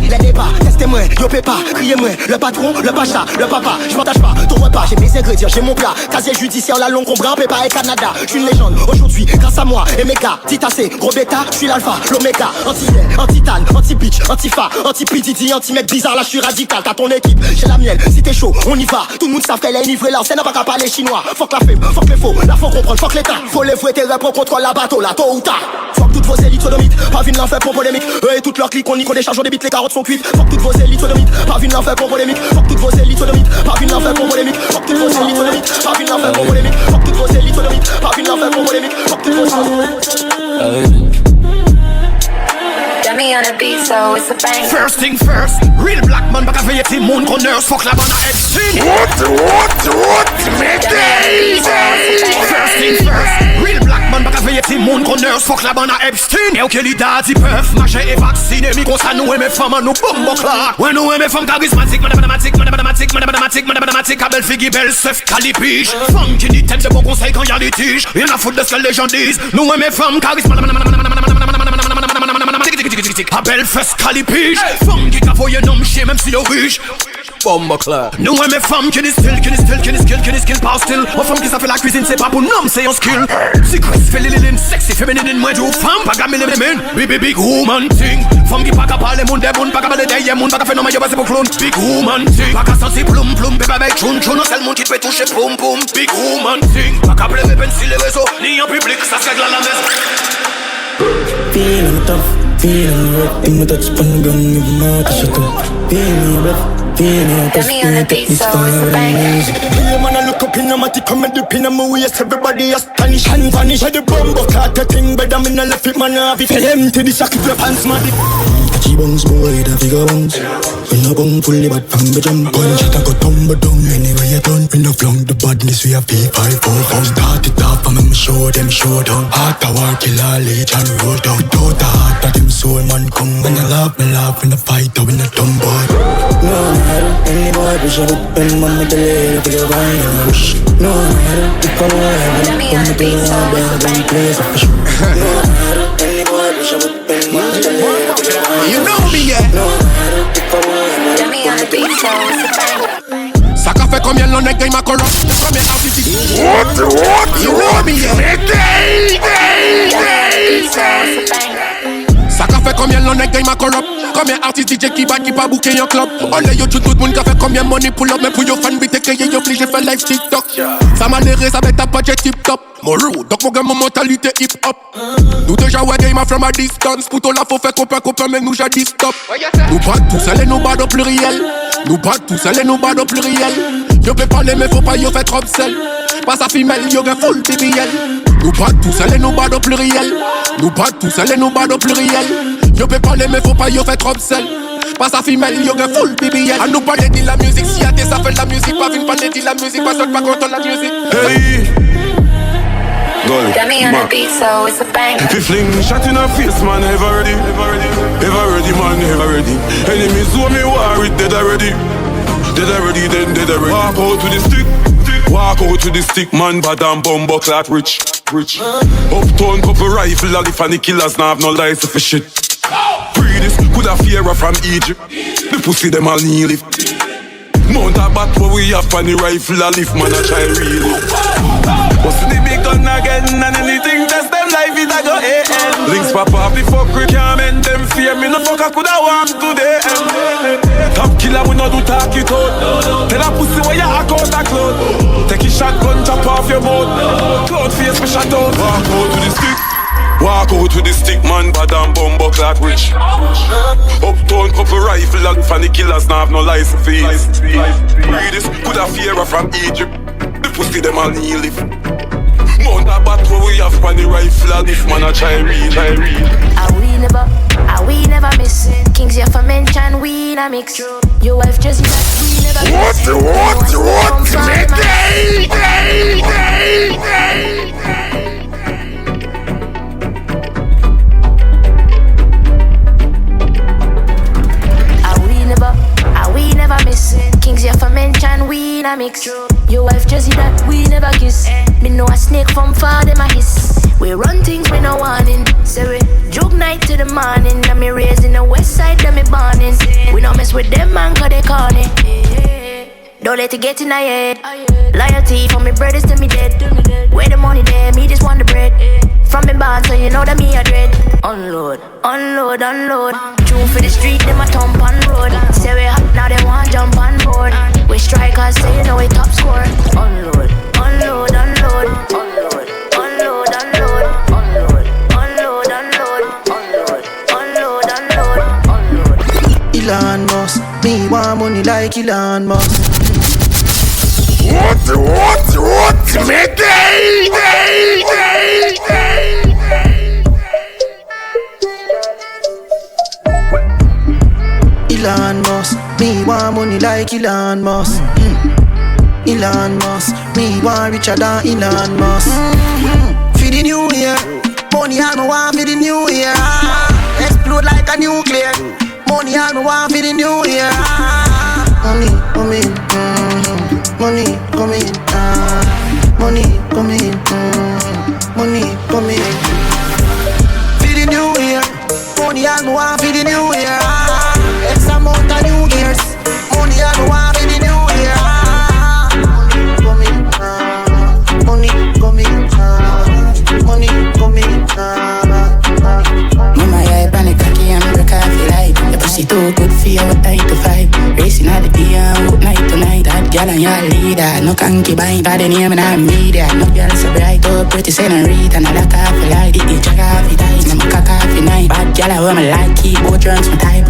Speaker 22: Les débats, testez-moi, yo pépa, criez-moi. Le patron, le pacha, le papa, je m'attache pas, ton repas, j'ai mes ingrédients, j'ai mon plat. Casier judiciaire, la longue, combrant, pépa et Canada. Je suis une légende, aujourd'hui, grâce à moi et mes gars. Titassé, gros bêta, je suis l'alpha, l'oméga. Anti-air, anti-tan, anti-bitch, anti-fa, anti-pididi, anti-mec bizarre, là je suis radical. T'as ton équipe, j'ai la mienne, si t'es chaud, on y va. Tout le monde savent qu'elle est livrée là, c'est n'a pas qu'à parler chinois. Fuck la fame, fuck les faux, la faut comprendre, fuck l'état. Faut les fouetter, pour contrôle la bateau, là, tôt ou tard. Fuck toutes vos élites sodomites, pas vine l'enfer pour polémique. Eux et toutes leurs clics, on nique, on décharge, on débite, les carottes sont cuites. Fuck toutes vos élites sodomites, pas vine l'enfer pour polémique. Fuck toutes vos élites sodomites, pas vine l'enfer pour polémique. Fuck toutes vos élites sodomites, pas vine l'enfer pour polémique. Fuck toutes vos élites sodomites, pas vine l'enfer pour polémique. Fuck toutes vos élites.
Speaker 25: Got me on a beat, so it's a bang.
Speaker 22: First thing first, real black man back a the moon con nurse fuck la banana Epstein. What, midday? First thing first, real black man back a the moon con nurse fuck la banana Epstein. Et auquel il daddy puff, marché et vacciné, mi qu'on ça nous aime femmes, nous bombo clair. Ouais nous aime femmes charismatiques, mathématiques, à belle figure, belle seuf, calipiche. Femme qui dit tête de bon conseil quand y'a litige. Y'en a foutre de ce que les gens disent. Nous aime femmes charismatiques. A belle fesse calipiche. Femme qui a voyé nom chien même si y'a riche. Bombe clair. Nous aimons femmes qui disent skill, pas style. Aux femmes qui savent la cuisine, c'est pas pour nom, c'est un skill. Secret, féline, sexy, féminine, moins du femme, pas gamine, les big woman thing. Femme qui pas qu'à parler, moun des bounes, pas qu'à parler des moun, pas qu'à faire non, mais y'a pas c'est pour clown. Big woman thing. Pas qu'à sentir plum, bébé avec chun, non c'est le monde qui te fait toucher, boum. Big woman thing. Pas qu'à pleurer, peine si les réseaux, ni en public, ça se règle à la maison.
Speaker 4: Feeling tough, feeling rough. In my touch upon the gun, even more to shut up. Feeling rough, feeling tough. Feeling this fire and music.
Speaker 22: Hey man, I look up in a matic, come and dip in a movie. Yes, everybody astonish and vanish. The bumbo cat, the thing, but I'm in a left it, man. I have it empty, the shack, if your pants, man.
Speaker 4: Catchy bones, boy, the figure bones. In a bone fully bad from the jump. Gunshot, I got tumble down anywhere you turn. In the flung the badness, we have P545. Start it off, and I'm show them showdown. Heart a war, killer, leech and roll down. Without the heart of them soul, man, come. When I laugh, in the fight, I win a dumb boy. No matter, any boy, push it up, and mama tell you to get wine and rush. No matter, if I'm alive, I'm to be one, better place for sure. No matter, any boy, push it up, and mama tell you to get wine.
Speaker 22: You know me, yeah.
Speaker 4: No matter, if I'm alive, I'm to be one.
Speaker 22: Ça qu'a fait combien de l'on est game à corrupt? Combien d'artistes? You know me, yeah. Ça qu'a fait combien de l'on est game à corrupt? Combien d'artistes DJ qui bat qui pas booker un club? On les yo tout le monde qui a fait combien money pull up? Mais pour yo fan bite que yo obligé faire live TikTok. Ça m'a l'air ça met ta budget tip top. Mon roux, donc mon gars mon mentalité hip hop. Nous déjà ouais game from a distance. Pour toi là faut faire copain mais nous j'ai dit stop. Nous pas tous aller nous bat au pluriel. Nous pas tous aller nous bat au pluriel. Yo peux parler mais faut pas yo faire trop sel. Pas sa femelle yo get full TBL. Nous pas tous aller nous bat au pluriel. Nous pas tous aller nous bat au pluriel. Yo peux parler mais faut pas yo faire trop sel. Pas sa femelle yo get full BBL. A nous parler de la musique, si y'a des ça fait de la musique. Pas vine parler de la musique, pas seul pas content la musique. Hey
Speaker 25: Got me on a beat, so it's a bang.
Speaker 22: If you fling shot in her face, man, ever ready, man, ever ready. Enemies who me war with, dead already, then dead already. Walk out to the stick, man, bad and bumbo clat rich. Uptown couple rifle, all the funny killers now have no license for shit. Free this, coulda fear from Egypt. The pussy them all kneel lift. Mount a bat where we have funny rifle, a lift, man, a try really. Bust the big gun again and anything test them life it a go A-N. Links pop off the fuck we can't mend them fear. Me no fuck I coulda walk today. Top killer we no do talk it out. Tell a pussy where you hack out a cloud. Take your shotgun chop off your mouth. Cloud face me shut out. Walk out to the stick, man, bad and bumbo clat rich. Uptown couple rifle and funny killers now have no license fees. Breeders coulda fear from Egypt. The pussy them all kneel lift. Mount a bat where we have funny rifle and if man a try read.
Speaker 25: Are we never miss? Kings here for mention, we in a mix. Your wife just left, we never miss. What? Are we never miss?
Speaker 20: a mix. Your wife Jessie that we never kiss. Me know a snake from far, them a hiss. We run things with no warning. Say we joke night to the morning. And me raised in the west side, them me borning. We don't mess with them man cause they corny. Don't let it get in our head. Loyalty from me brothers to me dead. Where the money there, me just want the bread. From me band, so you know that me a dread. Unload, unload, unload. True for the street, them a thump on road. Say we hot, now they want jump on board. We strikers, say you know we top score. Unload, unload, unload. Unload, unload, unload. Unload, unload, unload. Unload, unload, unload. Unload.
Speaker 6: Elon Musk, me want money like Elon Musk.
Speaker 2: What, me day.
Speaker 6: Elon Musk, me want money like Elon Musk. Elon Musk, me want richer than Elon Musk. For the new year, money I me want for the new year. Explode like a nuclear. Money I me want for the new year. Money coming, money coming, money coming, money coming. For the new year, money I me want for the new year. X amount of new years, money I me want for the new year. Money coming, money coming.
Speaker 7: Mama, yeah, panic, cocky, and break off your life. Your pussy too good for you, 8 to 5. Racing at the day and work night to night. That girl and your leader, no concubine. For the name and I'm media. No girl so bright, oh pretty senorita. And I lock off your light, it check off your tights. No cock off your night. Bad girl, I wear my like, keyboard drums, my type.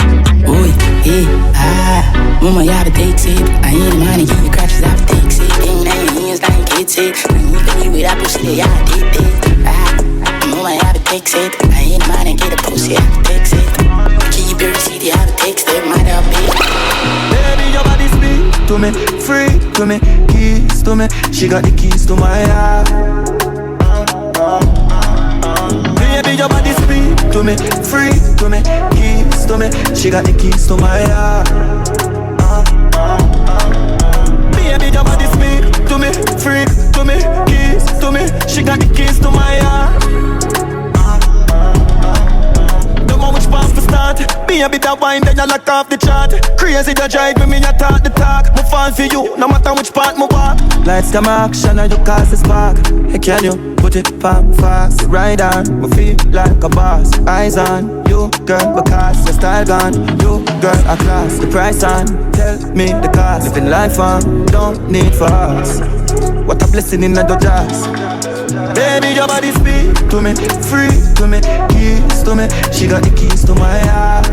Speaker 7: Ooh, yeah, Mama, you have to take it. I ain't the money, give you crutches, I have to take it. Ain't that your hands, like kids it. I ain't the with that pussy, they have to take it. Mama, you have to take it. I ain't the money, get a pussy, I have to take it. Keep your receipt, you have to take it. Might have been.
Speaker 15: Baby, your body speak to me, free to me, keys to me. She got the keys to my heart. Baby, your body speak to me, free to me, keys to me. She got the keys to my heart. Baby, your body speak to me, free to me, keys to me. She got the keys to my heart. Don't know which path to start. Be a bit of wine, then you lock off the chart. Crazy to drive me, you talk the talk. Me fall for you, no matter which part me walk. Lights come action and you cause the spark. Hey, can you put it palm fast? Ride on, me feel like a boss. Eyes on you, girl, because your style gone. You, girl, a class. The price on, tell me the cost. Living life on, don't need for us. What a blessing in the jazz. Baby, your body speak to me, free to me, keys to me. She got the keys to my heart.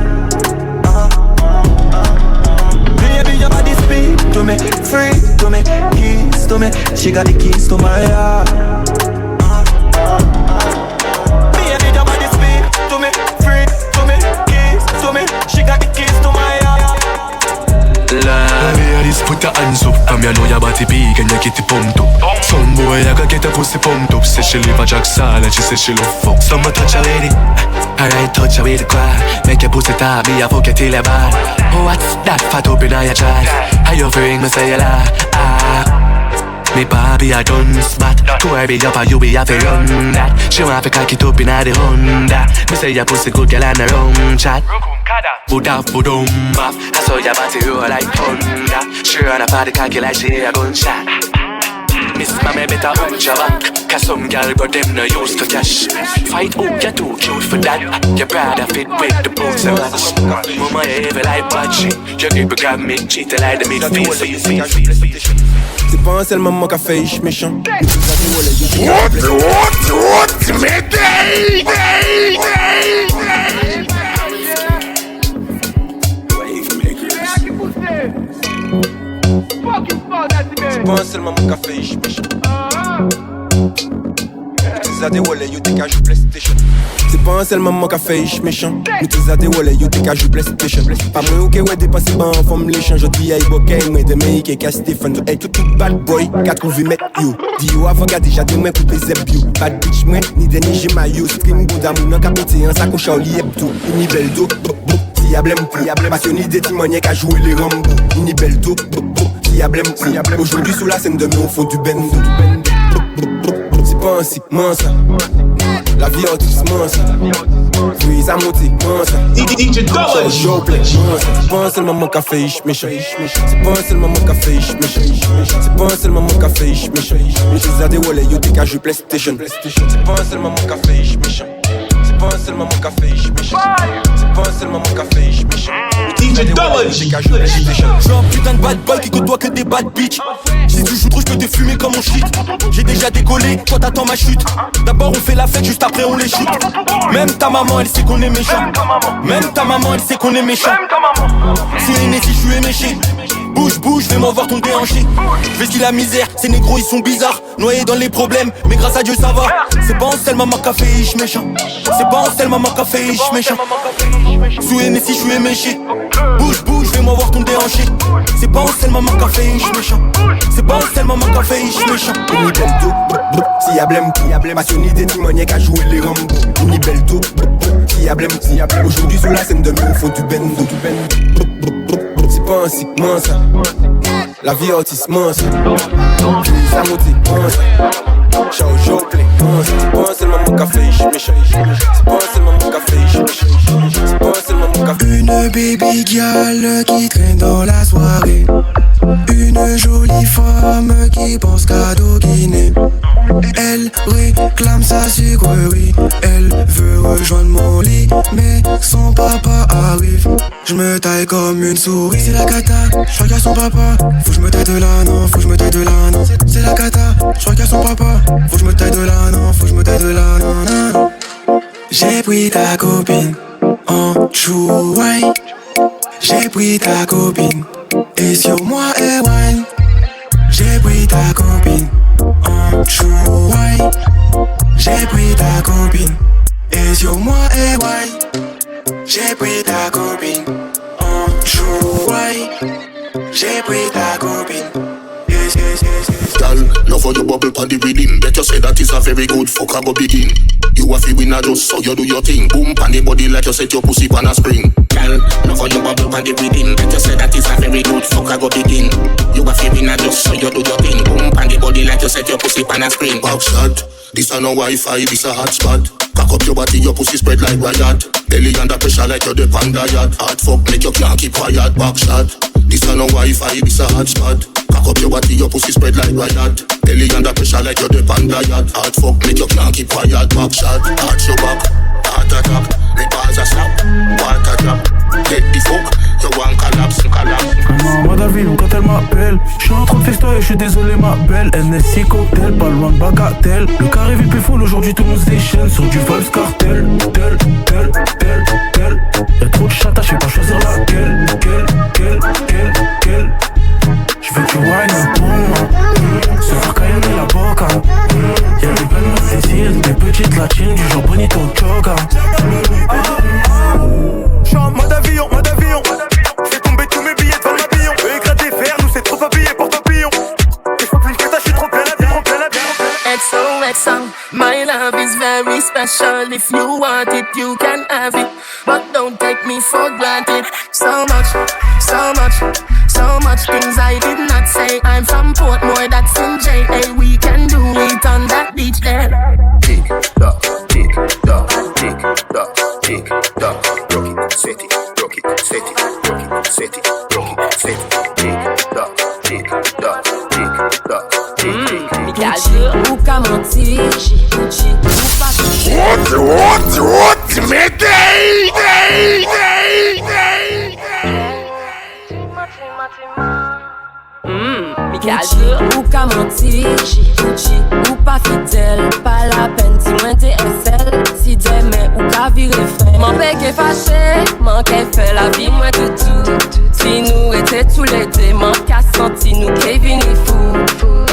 Speaker 15: Baby, your body speak to me, free to me, keys to me. She got the keys to my heart. Baby, your body speak to me, free to me, keys to me. She got the keys to my heart.
Speaker 8: Ladies, put your hands up. From you know your body big and you get it pumped up. Some boy I gotta get her pussy pumped up. Say she live a Jackson and she say she love fuck. Some touch her with it, alright touch her with the quad. Make your pussy top, me a fuck you till you bad. Oh what's that fat up in your chest? How you feeling me say you lie? Me Bobby a done spot. To her be up and you be have to run that. She want to cock it up in the Honda. Me say your pussy good girl and a rum chat. Budaf budum baf. I saw your body roll like thunder. She run up at the cocky like she a gunshot. Miss Mammy better hunch your back. Cause some girl got them no used to cash. Fight out, you're too cute for that. Your brother fit with the boots and match. Mama you evil like bad shit. You keep grab me, cheat like the midfield so you feel.
Speaker 9: C'est pas un seul moment qu'a fait ich méchant.
Speaker 2: What, me day.
Speaker 9: C'est pas un seul moment qu'a fait ich méchant. Utilizate wole, you take a jou PlayStation. C'est pas un seul moment qu'a fait ich méchant. Utilizate wole, you take a jou PlayStation. Pas moi ou que ouais dépassé ban en forme les change. Di ay bokeh, moi de mey ke ka Stephen. Hey tout bad boy, qu'a trouvé met you. Di yo avant qu'a déjà de moi couper zeb you. Bad bitch moi, ni de ni j'ai maillot. Stream good amour nan ka pété en sac au Charlie Hebdo. Ni bel do, si ya blême, passionné des timoniers qu'a joué les Rambo. Ni bel do, si y'a blême. Aujourd'hui sous la scène, demain au fond du bendo. C'est pas ainsi, ça. La vie autiste, ça. Puis ça monte, ça. DJ Double c'est pas un seul moment qu'a fait ich méchant. C'est pas un seul moment qu'a fait ich méchant. C'est pas un seul moment qu'a fait ich méchant. J'utilise des wallets, yo t'es qu'à jouer PlayStation. C'est pas un seul moment qu'a fait ich méchant. C'est pas un seul moment qu'a fait ich méchant. C'est pas un seul moment qu'a fait ich méchant. DJ Double J. J'suis un putain de bad boy qui côtoie que des bad bitch. Si tu joues trop j'peux te fumer comme mon shit. J'ai déjà décollé, toi t'attends ma chute. D'abord on fait la fête, juste après on les shoot. Même ta maman elle sait qu'on est méchant. Même ta maman elle sait qu'on est méchant. C'est une si j'suis éméché. Bouge, fais-moi voir ton déhanché. J'vais ski la misère, ces négros ils sont bizarres. Noyés dans les problèmes, mais grâce à Dieu ça va. C'est pas en seul maman qu'a fait ich méchant. C'est pas en seul maman qu'a fait ich méchant. Sous si j'suis éméché. Bouge, fais-moi voir ton déhanché. C'est pas en seul maman qu'a fait ich méchant. C'est pas en seul maman qu'a fait ich méchant. Ni belle tout, si y'a blême, passionné des timoniaques à jouer les Rambo. Ni belle tout, si y'a blême, aujourd'hui sous la scène demain au fond du bendo. C'est pas ainsi, ça. La vie autiste, ça. Ça monte, ça. Ciao, play, c'est pas un seul moment qu'a fait ich méchant. C'est pas un seul moment qu'a fait ich méchant. C'est pas un seul moment qu'a fait.
Speaker 4: Une baby girl qui traîne dans la soirée. Une jolie femme qui pense cadeau Guinée. Elle réclame sa sucrerie. Elle veut rejoindre mon lit, mais son papa arrive. Je me taille comme une souris. C'est la cata, je regarde son papa. Faut que je me taille de là, non, faut que je me taille de là, non. C'est la cata, je regarde son papa. Faut que je me taille de là, non, faut que je me taille de là, non, non. J'ai pris ta copine en chouaille. J'ai pris ta copine et sur moi elle wine. J'ai pris ta copine en chouaille. J'ai pris ta copine et sur moi elle wine. J'ai pris ta copine en chouaille. J'ai pris ta copine.
Speaker 23: Girl, love how you bubble pon the rhythm. Bet you say that is a very good fuck I go begin. You a fi win a just so you do your thing. Boom pon the body like you set your pussy pon a spring. Girl, love how you bubble pon the rhythm. Bet you say that is a very good fuck I go begin. You a fi win a just so you do your thing. Boom pon the body like you set your pussy pon a spring. Back shot, this a no Wi-Fi, this a hotspot. Cock up your body, your pussy spread like riot. Belly under pressure like you're the panda yacht. Hard fuck make you can't keep quiet. Back shot, this a no Wi-Fi, this a hotspot. Cock up your body, your pussy spread like riot. Belly under pressure like you're the panda yacht. Hard fuck make you can't keep quiet. Back shot, hard show back, heart attack. Me balls a slap, water drop. Get the fuck, you want collapse.
Speaker 3: Comment Madavine quand elle m'appelle. J'suis en train de festoyer, j'suis désolé ma belle. NSI cocktail, pas loin de bagatelle. Le carré VIP est full, aujourd'hui tout le monde se déchaîne. Sur du Vibes Cartel, tel. Y'a trop de chata, j'sais pas choisir laquelle. J'veux que tu whine pour moi. Se faire cailler la boca. Y'a des belles meufs Cécile, des petites latines, du genre bonito choca.
Speaker 22: J'suis en mode avion. J'fais tomber tous mes billets devant l'habillon. Eux éclatent des fers, nous c'est trop habillé, porte un pillon. Et j'peux plus que ça, j'suis trop plein la vie.
Speaker 10: XOXO, my love is very special. If you want it, you can have it. But don't take me for granted. So much things I did not say. I'm from Portmore, that's in JA. We can do it on that beach there.
Speaker 11: Tick tock, rock it, set it, rock it, set it, rock it, set it, rock it, set it. Tick tock.
Speaker 25: Gucci ou qu'à mentir, Gucci ou pas.
Speaker 23: What, me day.
Speaker 25: Gucci ou qu'à mentir, Gucci ou pas fidèle. Pas la peine si moins t'es FL. Si demain ou qu'à virer fin. Mon père est fâché, mon qu'elle fait la vie moins tout. Si nous étions tous les deux, mon qu'à senti nous Kevin est fou.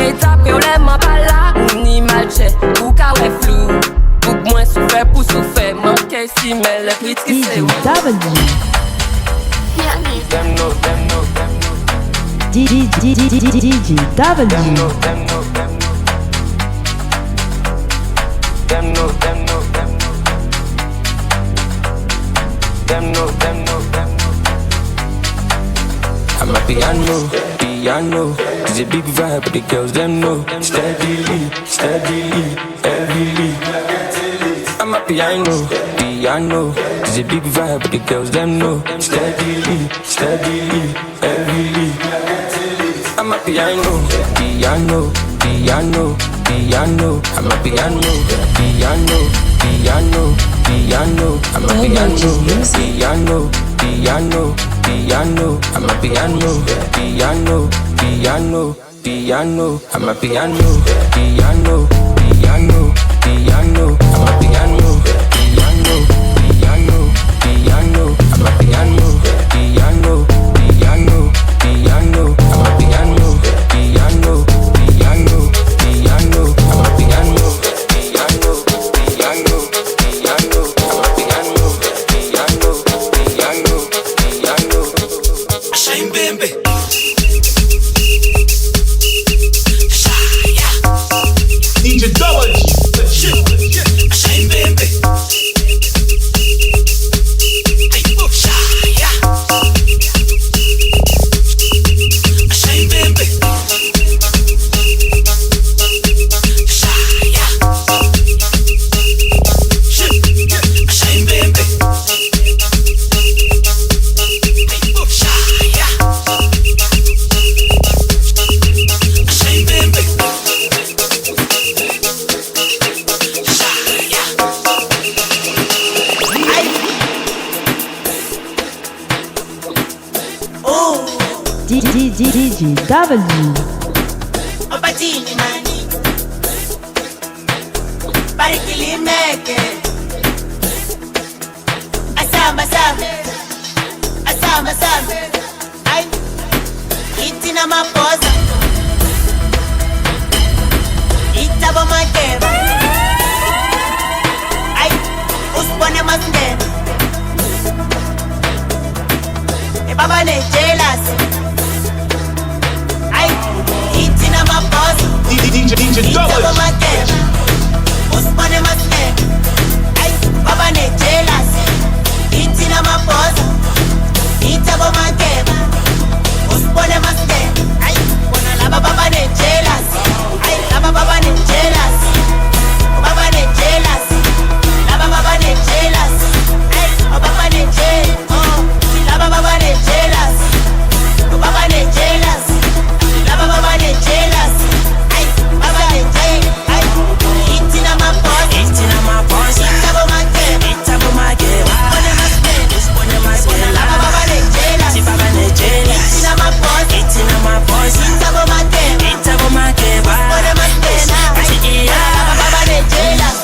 Speaker 25: Et tapé ou les mains pas là, ou ni mal j'ai, ou qu'à ouais flou. Ou moins souffert pour souffert, mon qu'elle si mais le critique c'est où.
Speaker 13: DJ W.
Speaker 17: I'm a piano,
Speaker 5: piano. It's a big vibe, but the girls them know. Steadily, steadily, heavily. I'm a piano, piano. It's a big vibe, but the girls them know. Steadily, steadily, heavily. I'm a piano, piano, piano, piano. I'm a piano, piano, piano, piano. I'm a piano, piano, piano, piano. I'm a piano, piano, piano, piano. I'm a piano, piano, piano, piano. I'm a piano, piano, piano, piano. I'm a piano, piano, piano, piano. I'm a piano, piano, piano, piano. I'm a piano, piano, piano, piano. I'm a piano, piano, piano, piano. Shine baby.
Speaker 2: DJ Double G, the shit.
Speaker 5: Shine baby.
Speaker 1: DJ Double G.
Speaker 12: Opatini mani Barikili meke Asamba sambe Asamba sambe Ay Itina maposa Itabo makeba Ay Uspone masndeba E baba ne jealous Itina maposa
Speaker 2: DJ Double G.
Speaker 12: Uspone masndeba Ay baba ne jealous Itina maposa Itabo makeba Uspone masndeba Ay Bona laba baba ne jealous Ay laba baba ne jealous Baba ne jealous Laba baba ne jealous Ay baba ne jealous Oh laba baba ne jealous Baba ne jealous Laba baba ne jealous Ay baba ne jealous Ay Itina maposa Itabo makeba Itabo makeba Uspone masndeba Uspone masndeba Laba baba ne jealous Baba ne jealous Itina maposa Itabo makeba Itabo makeba Uspone masndeba Ay laba baba ne jealous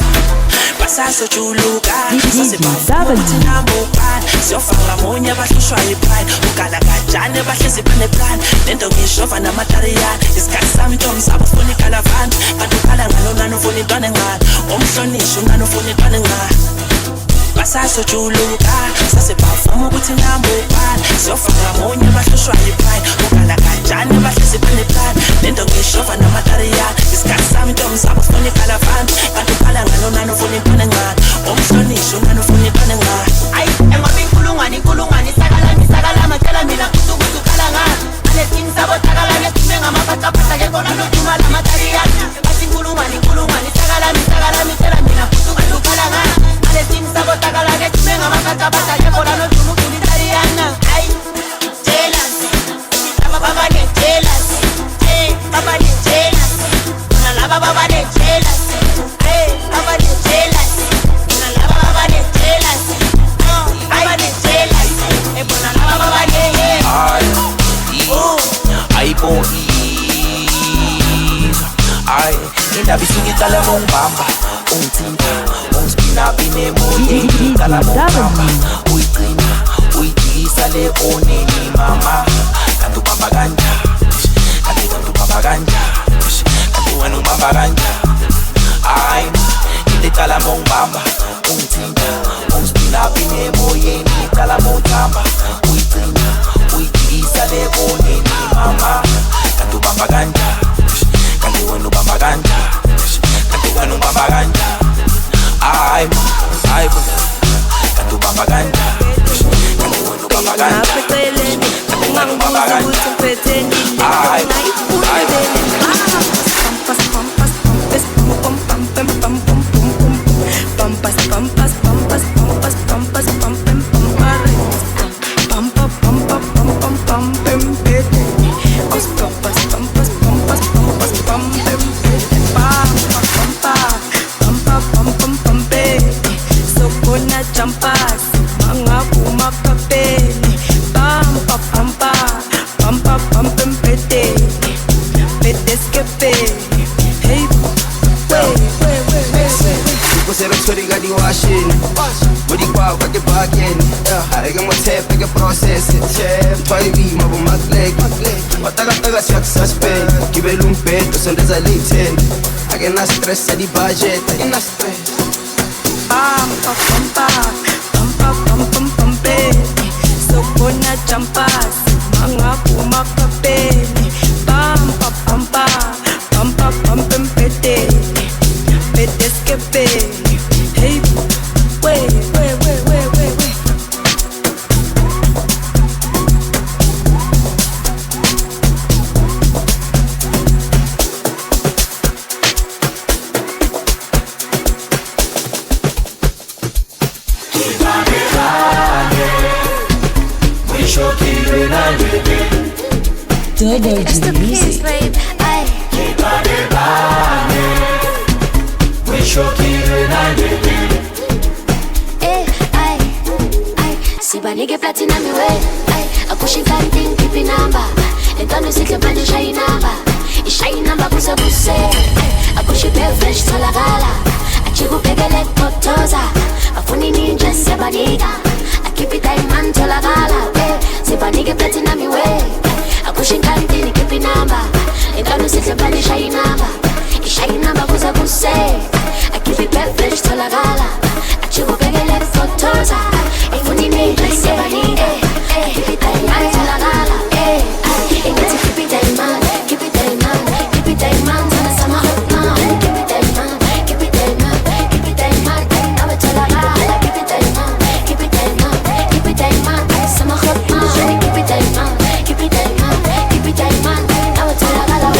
Speaker 13: Basaso chuluka Sase bafuthi nambukani Siyofaka munye bahlushwa yi-pride Ukala kajane bahlezi baneplan Lento ngishova namatariyani Isikhathi sami ntombi sabo ufuna ikalavani Kanti ukhala ngalo nani ufuna intwana engani Omhlonishwa unani ufuna intwana engani Basaso chuluka Sase bafuma ukuthi nambukani Siyofaka munye bahlushwa yi-pride Ukala kajane bahlezi baneplan Lento ngishova namatariyani Isikhathi sami ntombi sabo ufuna ikalavani Kanti ukhala ngalo nani ufuna intwana engani Omhlonishwa unani ufuna intwana engani
Speaker 12: Ay, engoba inkulungwane sakala matela mina kusukusu kala ngani Aletin sabo takala ngesume ngamapatapata Kekona notuma la matariyani Basi inkulungwane sakala mitela mina kusukusu kala ngani Aletin sabo takala ngesume ngamapatapata Kekona notuma kulitariyani Ay, jealous Baba ne jealous Hey, baba ne jealous Una laba baba ne jealous Hey, baba ne jealous Una laba baba ne jealous Baba ne jealous E bona laba baba ne
Speaker 13: Ay po Ay Indabi singitala mong bamba Untinta Unspina pinemoye Tala mong bamba Uy trina Uy tigisa le oneni mama Kantu bamba ganja Kantu bamba ganja Kantu wenu bamba ganja Ay Inditala mong bamba Untinta Unspina pinemoye Tala mong bamba Uy trina Uy tigisa le oneni mama Kantu bamba ganja Kantu wenu bamba ganja Kantu wenu bamba ganja Ay Kantu bamba ganja Kantu wenu bamba ganja Kantu wenu bamba ganja Ay
Speaker 16: mangapuma kapeni pampa pampa pampa pampa mpeteni peteskepeni hey
Speaker 15: Você vai escolher de washing Vou de qual vai que baguem Arrega uma tape, pega processo Chef, vai vir, mas vou maglek Wataga se eu suspend Que belo peito, são desalitem Aqui na stress é de budget Aqui na stress
Speaker 16: pampa pampa pampa pampa pampeni sokona champas mangapuma kapeni pampa pampa pampa pampa mpeteni peteskepeni hey we
Speaker 1: Double G Music.
Speaker 20: Sibanike platina miwe akushinga nding kipi namba entano sikle manje shayi namba buse akushipe fresh tolakala achikupekele kotoza afuni ninja sibanika akipita iman tolakala sibanike platina miwe akushinga nding kipi namba entano sikle manje shayi namba buse akipipe fresh tolakala achikupekele kotoza afuni ninja sibanika akipita iman tolakala ingati kipita iman sana sama hotman kipita iman nawe tolakala kipita iman sama hotman kipita iman nawe tolakala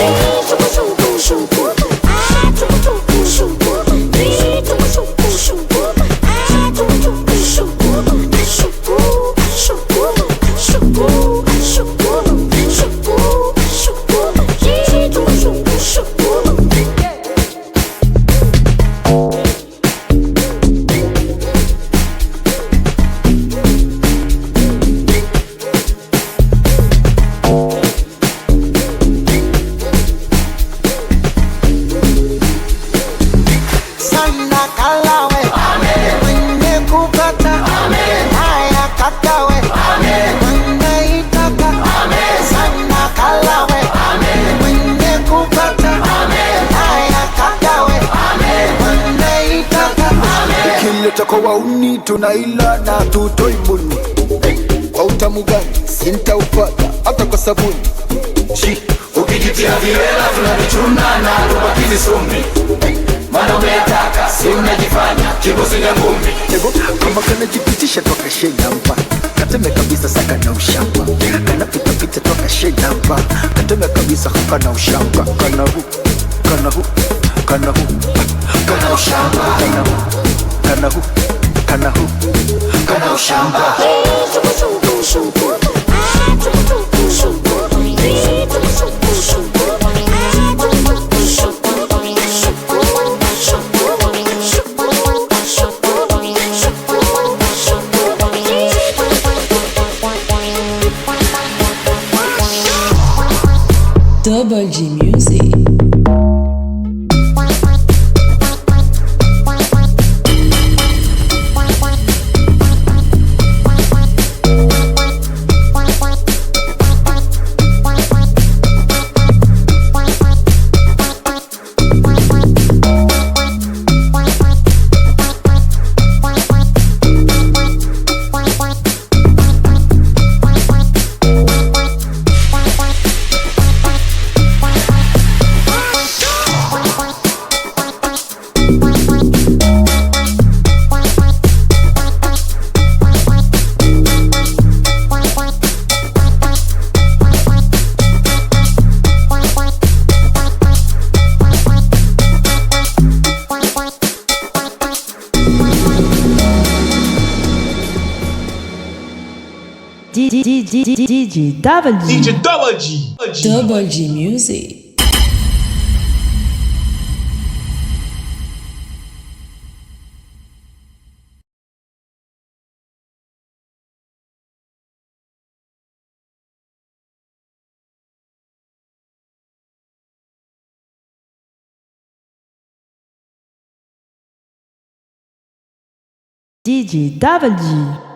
Speaker 17: Kwa wauni tunaila na tutoi mbuni kwa utamu gani sintaupata hata kwa sabuni
Speaker 5: ukijitia vilela tunavichuna na tubakizi sumi mana umetaka si unajifanya kibosi ya ngumi
Speaker 17: kama kanajipitisha toka shenamba kateme kabisa saka na ushamba kanapitapita toka shenamba kateme kabisa haka na ushamba kana ushamba kana ushamba
Speaker 1: Double G Music. DJ Double G. Double G Music. DJ Double G.